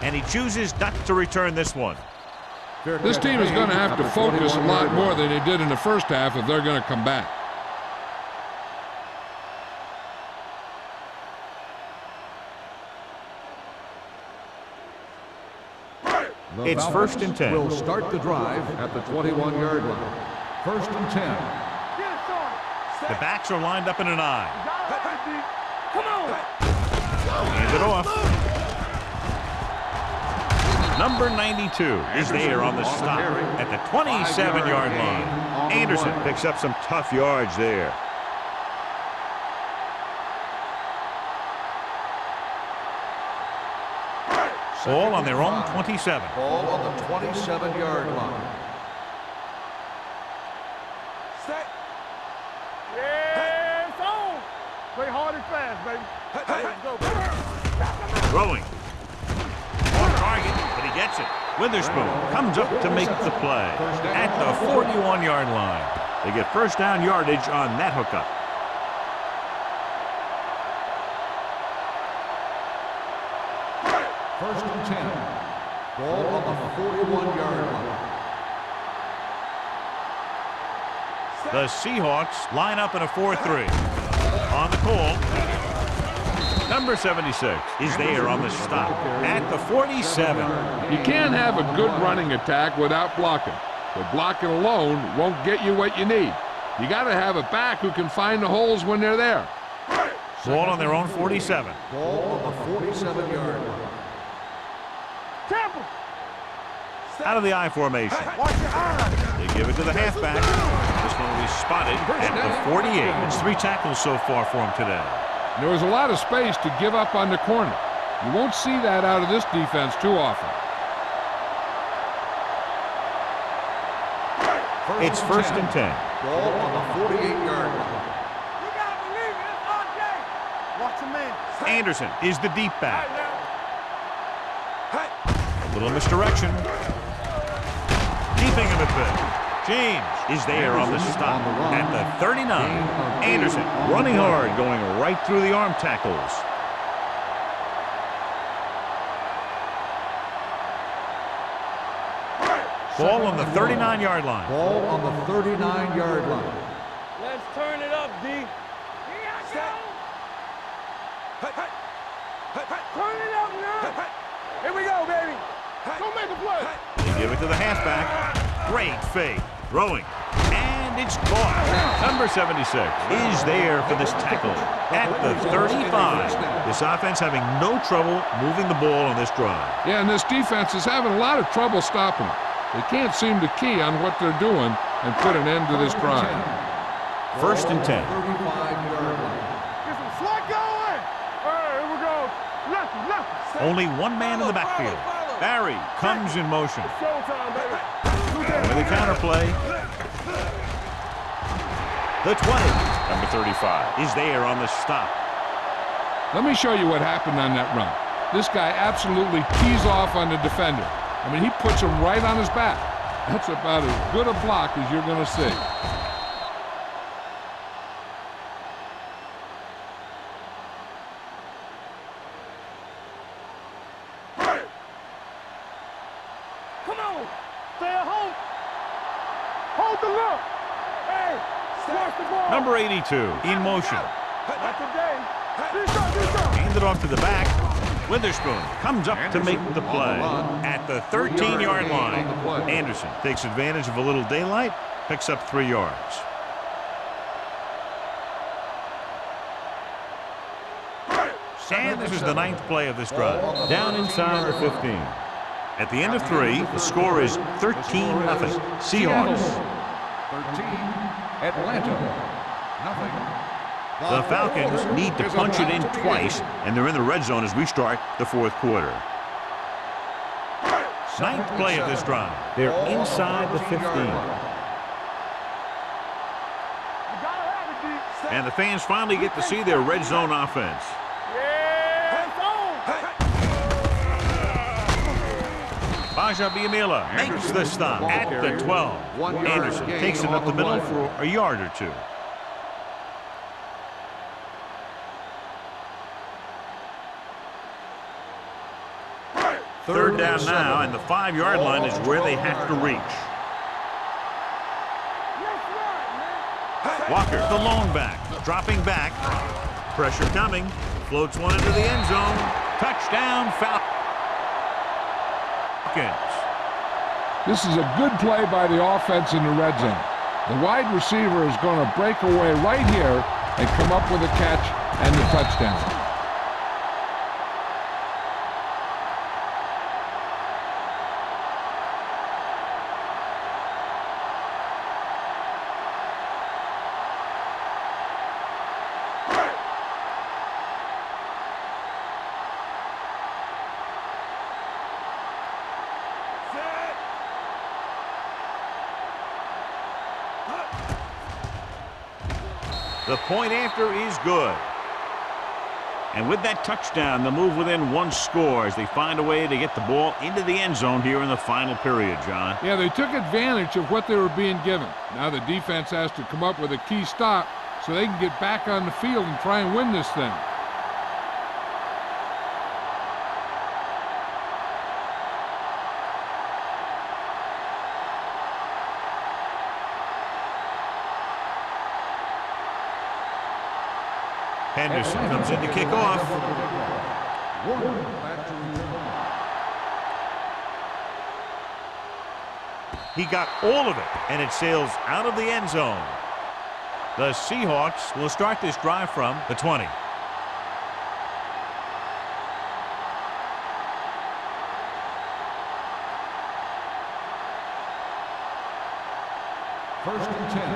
And he chooses not to return this one. This team is going to have to focus a lot more than they did in the first half if they're going to come back. It's first and 10. Will start the drive at the 21-yard line. First and 10. The backs are lined up in an eye. Come on. Hand it off. Number 92 is there on the stop at the 27-yard line. Anderson picks up some tough yards there. Ball on their own 27. Ball on the 27-yard line. Yeah, it's on. Play hard and fast, baby. Let's go, baby. Throwing. On target, but he gets it. Witherspoon comes up to make the play at the 41-yard line. They get first down yardage on that hookup. First and 10. Ball on the 41-yard line. The Seahawks line up in a 4-3. On the call. Number 76 is there on the stop at the 47. You can't have a good running attack without blocking. But blocking alone won't get you what you need. You got to have a back who can find the holes when they're there. Ball on their own 47. Ball on the 47-yard line. Out of the I formation. They give it to the halfback. This one will be spotted at the 48. It's 3 tackles so far for him today. There was a lot of space to give up on the corner. You won't see that out of this defense too often. It's first and 10. Ball on the 48-yard line. You gotta believe it. It's RJ. Watch your man. Anderson is the deep back. A little misdirection. Keeping him a bit. James is there on the stop at the 39. Anderson running hard, going right through the arm tackles. Ball on the 39-yard line. Ball on the 39-yard line. Let's Turn it up, D. Set. Turn it up now. Here we go, baby. Go make a play. They give it to the halfback. Great fake. Throwing. And it's caught. Number 76 is there for this tackle at the 35. This offense having no trouble moving the ball on this drive. Yeah, and this defense is having a lot of trouble stopping them. They can't seem to key on what they're doing and put an end to this drive. First and 10. 35-yard line. Get some slack going. All right, here we go. Left. Only one man in the backfield. Barry comes in motion. Showtime, baby. With a counterplay. The 20 Number 35. is there on the stop. Let me show you what happened on that run. This guy absolutely tees off on the defender. I mean, he puts him right on his back. That's about as good a block as you're going to see. Come on. Stay at home. Hold the look. Hey, watch the ball. Number 82 in motion. Not today. D-shot. Hand it off to the back. Witherspoon comes up to make the play at the 13-yard line. Anderson takes advantage of a little daylight, picks up 3 yards. And this is the 9th play of this drive. Down inside the 15. At the end of 3, the score is 13-0. Seahawks. 13, Atlanta. Nothing. The Falcons need to punch it in twice, and they're in the red zone as we start the 4th quarter. 9th play of this drive. They're inside the 15. And the fans finally get to see their red zone offense. Baja Biamila makes the stop at the 12. Anderson takes it up the middle for a yard or 2. Third down now, and the 5-yard line is where they have to reach. Walker, the lone back, dropping back. Pressure coming. Floats one into the end zone. Touchdown, Falcons. This is a good play by the offense in the red zone. The wide receiver is going to break away right here and come up with a catch and the touchdown. The point after is good. And with that touchdown, they'll move within 1 score as they find a way to get the ball into the end zone here in the final period, John. Yeah, they took advantage of what they were being given. Now the defense has to come up with a key stop so they can get back on the field and try and win this thing. Henderson comes in to kick off. He got all of it, and it sails out of the end zone. The Seahawks will start this drive from the 20. First and 10.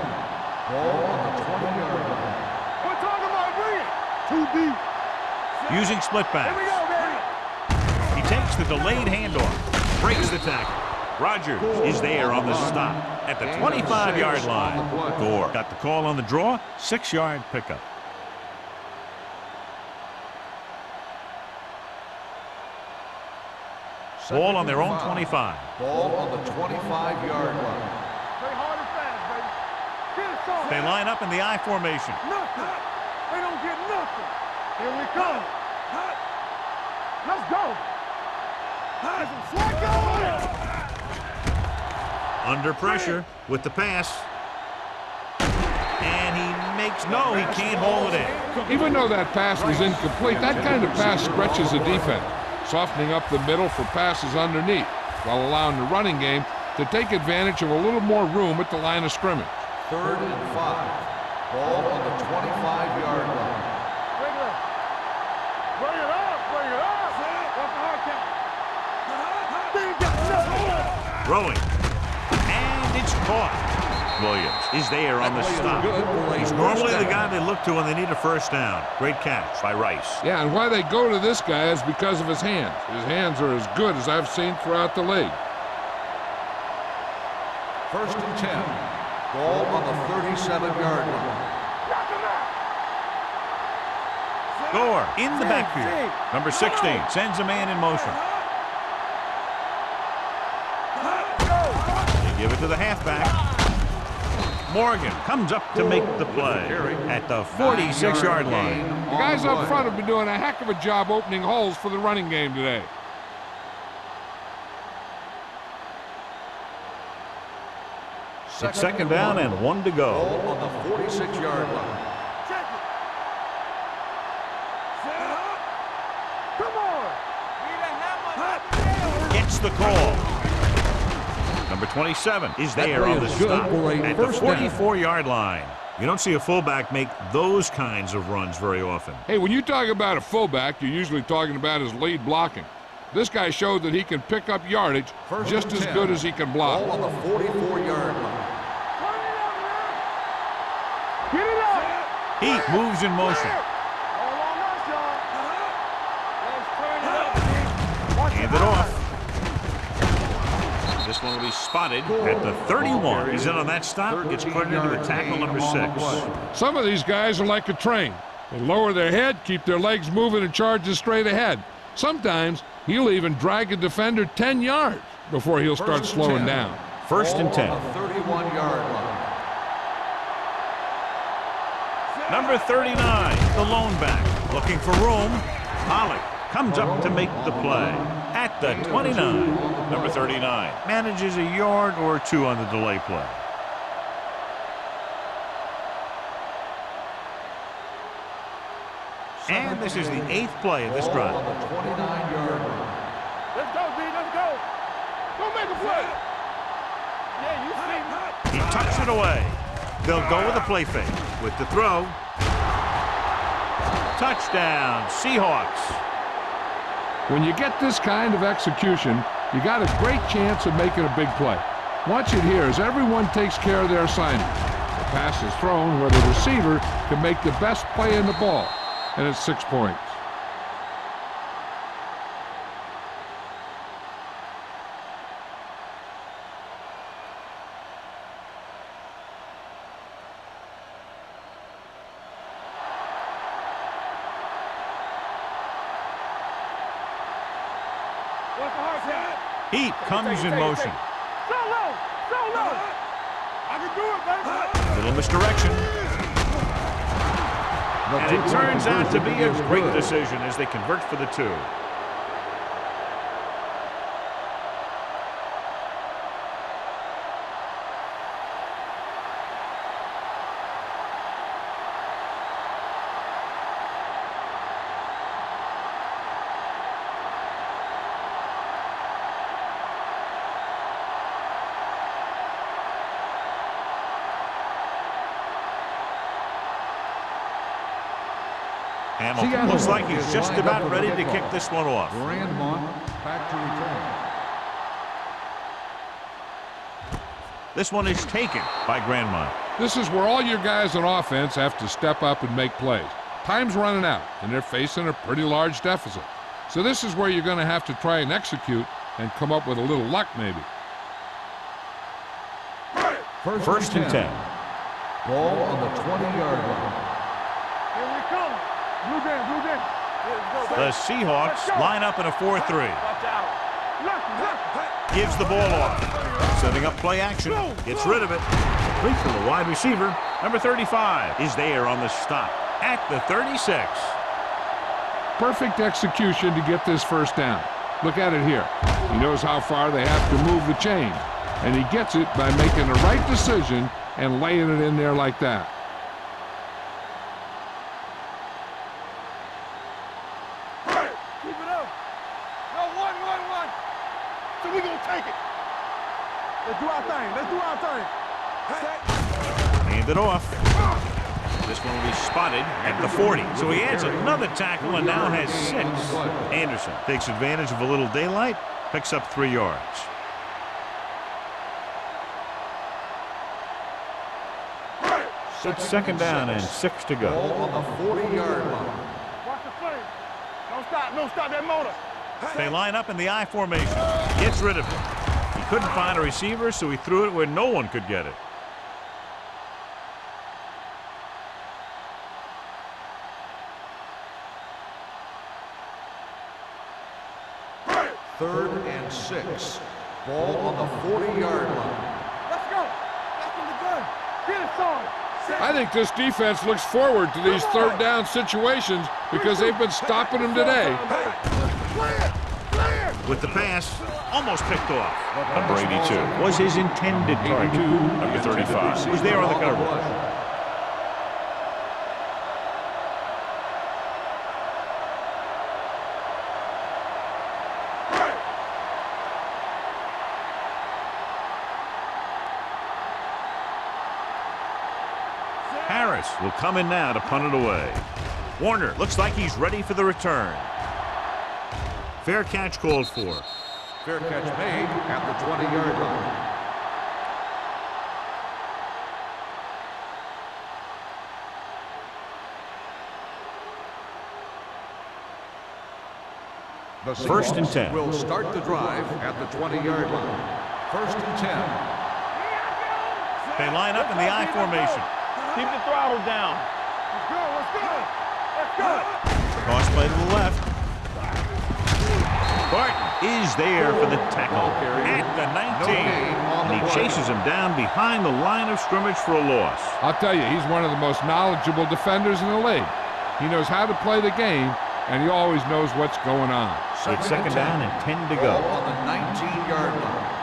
Ball on the 20-yard line. We're talking about bring it. 2 deep. Using split backs. Here we go, baby. He takes the delayed handoff, breaks the tackle. Rogers is there on the stop at the 25-yard line. Gore got the call on the draw, 6-yard pickup. Ball on their own 25. Ball on the 25-yard line. Play hard and fast, baby. Get it, son. They line up in the I formation. Nothing. They don't get nothing. Here we come. Let's go. Get some slack going. Under pressure with the pass. And he fakes. No, he can't hold it in. Even though that pass was incomplete, that kind of pass stretches a defense, softening up the middle for passes underneath, while allowing the running game to take advantage of a little more room at the line of scrimmage. 3rd and 5. Ball on the 25-yard line. Bring it up. Bring it up. Bring it up. What's the hard count? Throwing. And it's caught. Williams is there on the stop. He's normally the guy they look to when they need a first down. Great catch by Rice. Yeah, and why they go to this guy is because of his hands. His hands are as good as I've seen throughout the league. 1st and 10. Ball on the 37-yard line. Gore in the backfield. Number 16 sends a man in motion. They give it to the halfback. Morgan comes up to make the play at the 46-yard line. The guys up front have been doing a heck of a job opening holes for the running game today. It's 2nd down and 1 to go. Ball on the 46-yard line. Gets the call. Number 27 is there on the stop at the 44-yard line. You don't see a fullback make those kinds of runs very often. Hey, when you talk about a fullback, you're usually talking about his lead blocking. This guy showed that he can pick up yardage just as good as he can block. Ball on the 44-yard line. Get it up. He moves in motion. All on us, y'all. Let's turn it up, Watch Hand it off. This one will be spotted at the 31. He's in on that stop. Gets credited to the tackle number 6. Some of these guys are like a train. They lower their head, keep their legs moving, and charge straight ahead. Sometimes he'll even drag a defender 10 yards before he'll start slowing down. 1st and 10. 31-yard line. Number 39, the lone back, looking for room. Pollock comes up to make the play at the 29. Number 39 manages a yard or 2 on the delay play. And this is the 8th play of this drive. On the 29-yard line. Let's go, D. Let's go. Go make a play. Yeah, you see me. He tucks it away. They'll go with a play fake. With the throw. Touchdown, Seahawks. When you get this kind of execution, you got a great chance of making a big play. Watch it here as everyone takes care of their assignment. The pass is thrown where the receiver can make the best play in the ball, and it's 6 points. What's the hard count? Heat comes in motion. So low. So low. I can do it, baby. Little misdirection. And it turns out to be a great decision as they convert for the 2. Hamilton looks like he's just about ready to kick this one off. Grandmont back to return. This one is taken by Grandmont. This is where all your guys on offense have to step up and make plays. Time's running out, and they're facing a pretty large deficit. So this is where you're going to have to try and execute and come up with a little luck, maybe. First and 10. 10. Ball on the 20-yard line. Here we come. Blue game, blue game. The Seahawks line up in a 4-3. Watch out. Left. Gives the ball off. Setting up play action. Gets rid of it. Complete for the wide receiver. Number 35 is there on the stop at the 36. Perfect execution to get this first down. Look at it here. He knows how far they have to move the chain, and he gets it by making the right decision and laying it in there like that. So we gonna take it. Let's do our thing. Let's do our thing. Hand it off. This one will be spotted at the 40. So he adds another tackle and now has 6. Anderson takes advantage of a little daylight, picks up 3 yards. It's second down and 6 to go. Ball on the 40-yard line. Watch the flame. Don't stop. Don't stop that motor. They line up in the I formation. Gets rid of it. He couldn't find a receiver, so he threw it where no one could get it. Third and 6. Ball on the 40-yard line. Let's go. Back in the gun. Get it, son. I think this defense looks forward to these third down situations because they've been stopping them today. With the pass, almost picked off. Number 82. Was his intended target. Number 35. Was there on the coverage. Harris will come in now to punt it away. Warner looks like he's ready for the return. Fair catch called for. Fair catch made at the 20-yard line. The First and 10. Will start the drive at the 20-yard line. First and 10. They line up in the I formation. Keep the throttle down. Let's go. Let's go. Let's go. Cross play to the left. Barton is there for the tackle at the 19. And he chases him down behind the line of scrimmage for a loss. I'll tell you, he's one of the most knowledgeable defenders in the league. He knows how to play the game, and he always knows what's going on. So it's second down and 10 to go. Ball on the 19-yard line.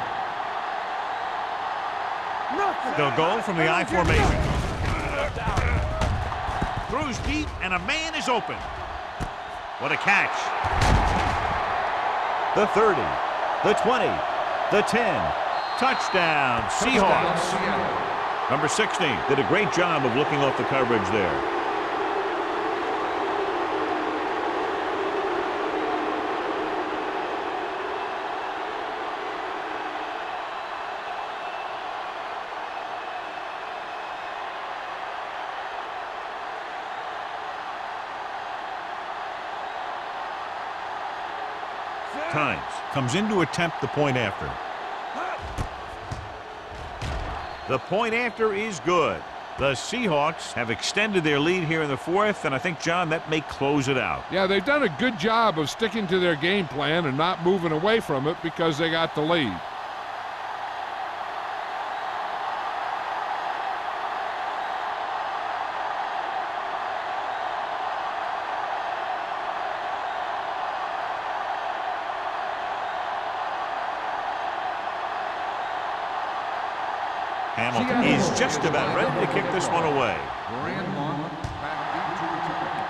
They'll go from the I formation. Throws deep, and a man is open. What a catch. The 30, the 20, the 10. Touchdown, Seahawks. Seattle. Number 16 did a great job of looking off the coverage there. Times comes in to attempt the point after. The point after is good. The Seahawks have extended their lead here in the 4th, and I think, John, that may close it out. Yeah, they've done a good job of sticking to their game plan and not moving away from it because they got the lead. Hamilton is just about ready to kick this one away. Grandmont back deep to return.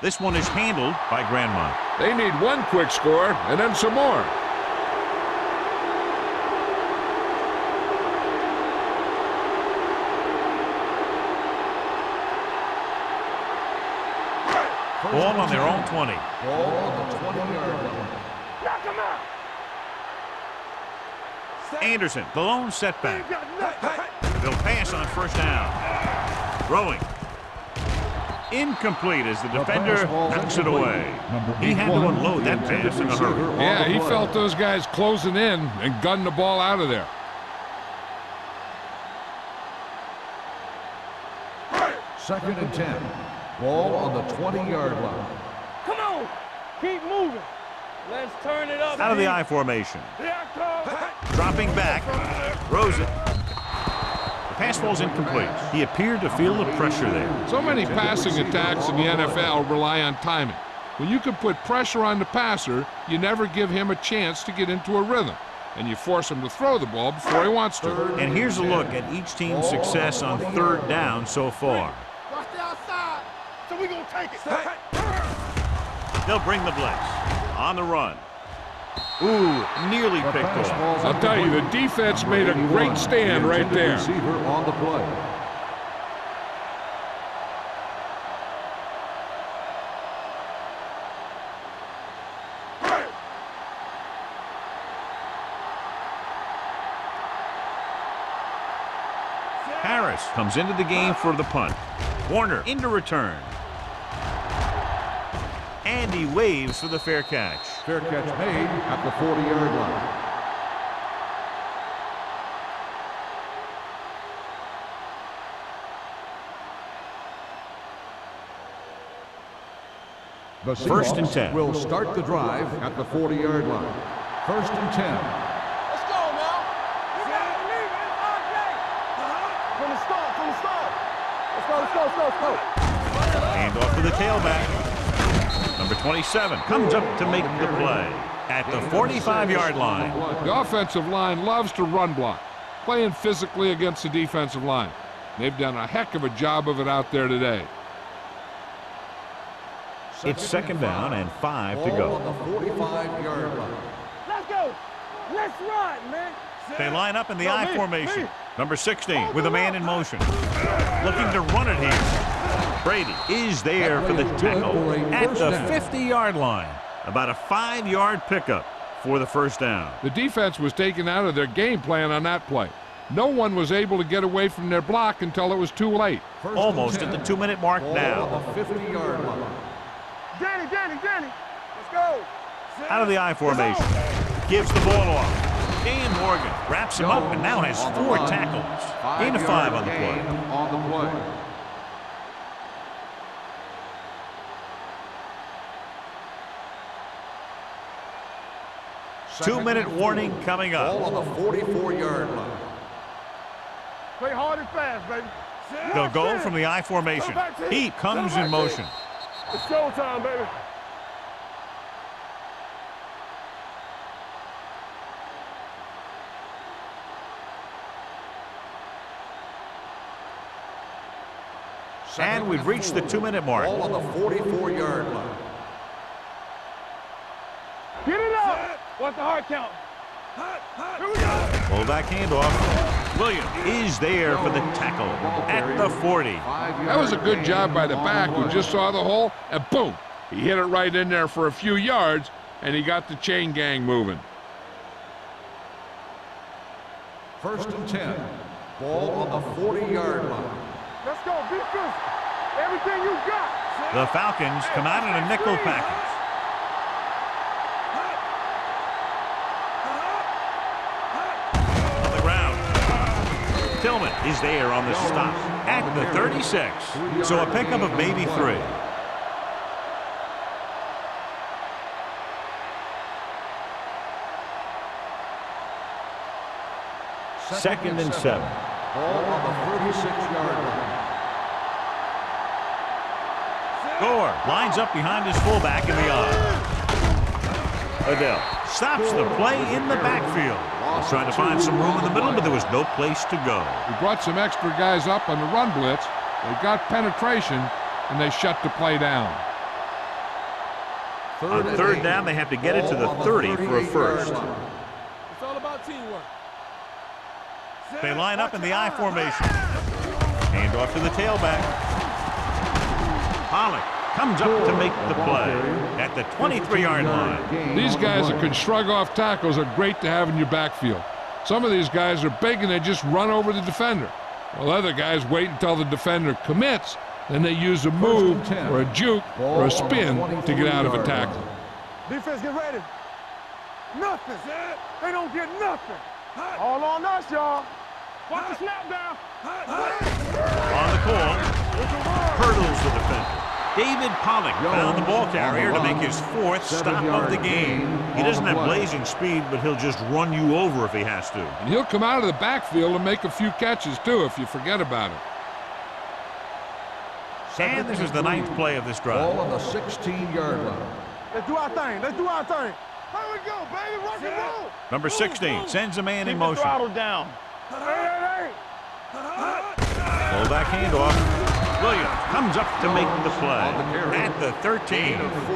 This one is handled by Grandmont. They need one quick score and then some more. Ball on their own 20. Ball on the 20-yard line. Knock him out. Anderson, the lone setback. They'll pass on first down. Throwing. Incomplete as the defender knocks it away. He had to unload that pass in a hurry. Yeah, he felt those guys closing in and gunned the ball out of there. Second and 10. Ball on the 20-yard line. Come on. Keep moving. Let's turn it up. Out of the I formation. Here I come. Dropping back. Throws it. The pass falls incomplete. He appeared to feel the pressure there. So many passing attacks in the NFL rely on timing. When you can put pressure on the passer, you never give him a chance to get into a rhythm, and you force him to throw the ball before he wants to. And here's a look at each team's success on third down so far. Watch the outside. So we gonna take it. They'll bring the blitz. On the run. Ooh, nearly picked off. I'll tell you, the defense made a great stand right there. Receiver on the play. Harris comes into the game for the punt. Warner into return. And he waves for the fair catch. Fair catch made at the 40-yard line. The First and Seahawks 10. will start the drive at the 40-yard line. First and 10. Let's go now. You gotta believe it. It's our day. From the start. Let's go. Hand off to the tailback. Number 27 comes up to make the play at the 45-yard line. The offensive line loves to run block, playing physically against the defensive line. They've done a heck of a job of it out there today. It's second down and 5 to Ball on go. the 45-yard line. Let's go. Let's run, man. They line up in the I formation. Number 16 with a man in motion. Looking to run it here. Brady is there for the tackle at the 50-yard line. About a 5-yard pickup for the first down. The defense was taken out of their game plan on that play. No one was able to get away from their block until it was too late. First Almost and at the 10. 2-minute mark Ball now. on the 50-yard line. Danny. Let's go. Out of the I formation. Gives the ball off. Dan Morgan wraps him up and now has 4 tackles. Gain of 5 on the play. On the play. Two-minute warning coming Ball up. on the 44-yard line. Play hard and fast, baby. They'll go from the I formation. He comes in motion. It's showtime, baby. And we've reached the 2-minute mark. Ball on the 44-yard line. Get it up. What's the hard count? Here we go. Fullback handoff. Williams is there for the tackle at the 40. That was a good job by the back who just saw the hole, and boom, he hit it right in there for a few yards, and he got the chain gang moving. First and 10. Ball on the 40-yard line. Let's go. Be physical. Everything you got. The Falcons come out in a nickel package. On the ground. Tillman is there on the stop at the 36. So a pickup of maybe 3. Second and 7. Ball on the 36-yard line. Gore lines up behind his fullback in the eye. Adele stops the play in the backfield. Was trying to find some room in the middle, but there was no place to go. We brought some extra guys up on the run blitz. They got penetration, and they shut the play down. On third down, they have to get it to the 30 for a first. It's all about teamwork. They line up in the I formation. Hand off to the tailback. Pollock comes up to make the play at the 23-yard line. These guys that can shrug off tackles are great to have in your backfield. Some of these guys are big and they just run over the defender. While other guys wait until the defender commits, then they use a move or a juke or a spin to get out of a tackle. Defense, get ready. Nothing. They don't get nothing. All on us, y'all. Watch the snap down. On the call, hurdles the defender. David Pollock found the ball carrier to make his 4th stop of the game. He doesn't have blazing speed, but he'll just run you over if he has to. And he'll come out of the backfield and make a few catches, too, if you forget about it. And this is the 9th play of this Ball drive. on the 16-yard line. Let's do our thing. Let's do our thing. Here we go, baby. Rock and roll. Number 16 sends a man in Keep the motion. throttle down. Hey. Fullback handoff. Williams comes up to make the play. At the 13.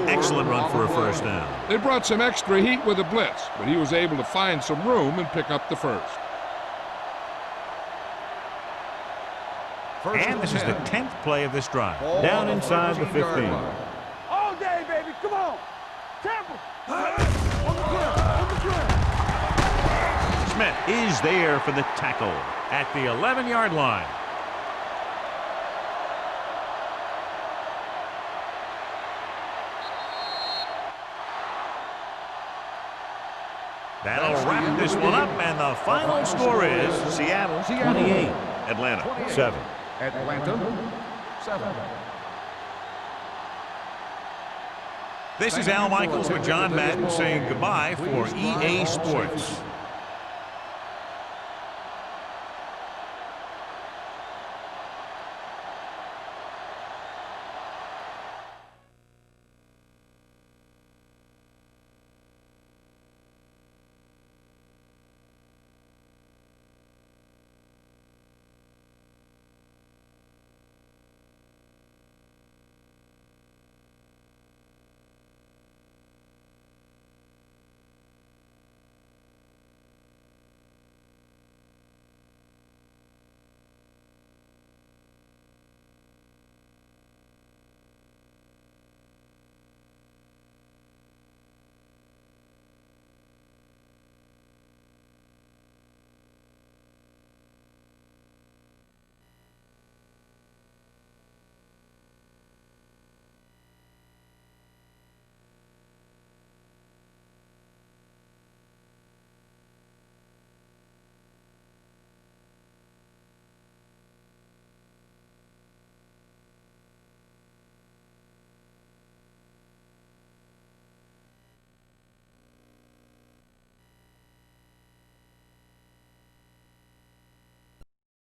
Excellent run for a first down. They brought some extra heat with a blitz, but he was able to find some room and pick up the first. And this is the 10th play of this drive. Down inside the 15. All day, baby. Come on. Temple. On the ground. On the ground. Smith is there for the tackle at the 11-yard line. That'll wrap this one up, and the final score is Seattle 28, Atlanta 7. Atlanta 7. This is Al Michaels with John Madden saying goodbye for EA Sports.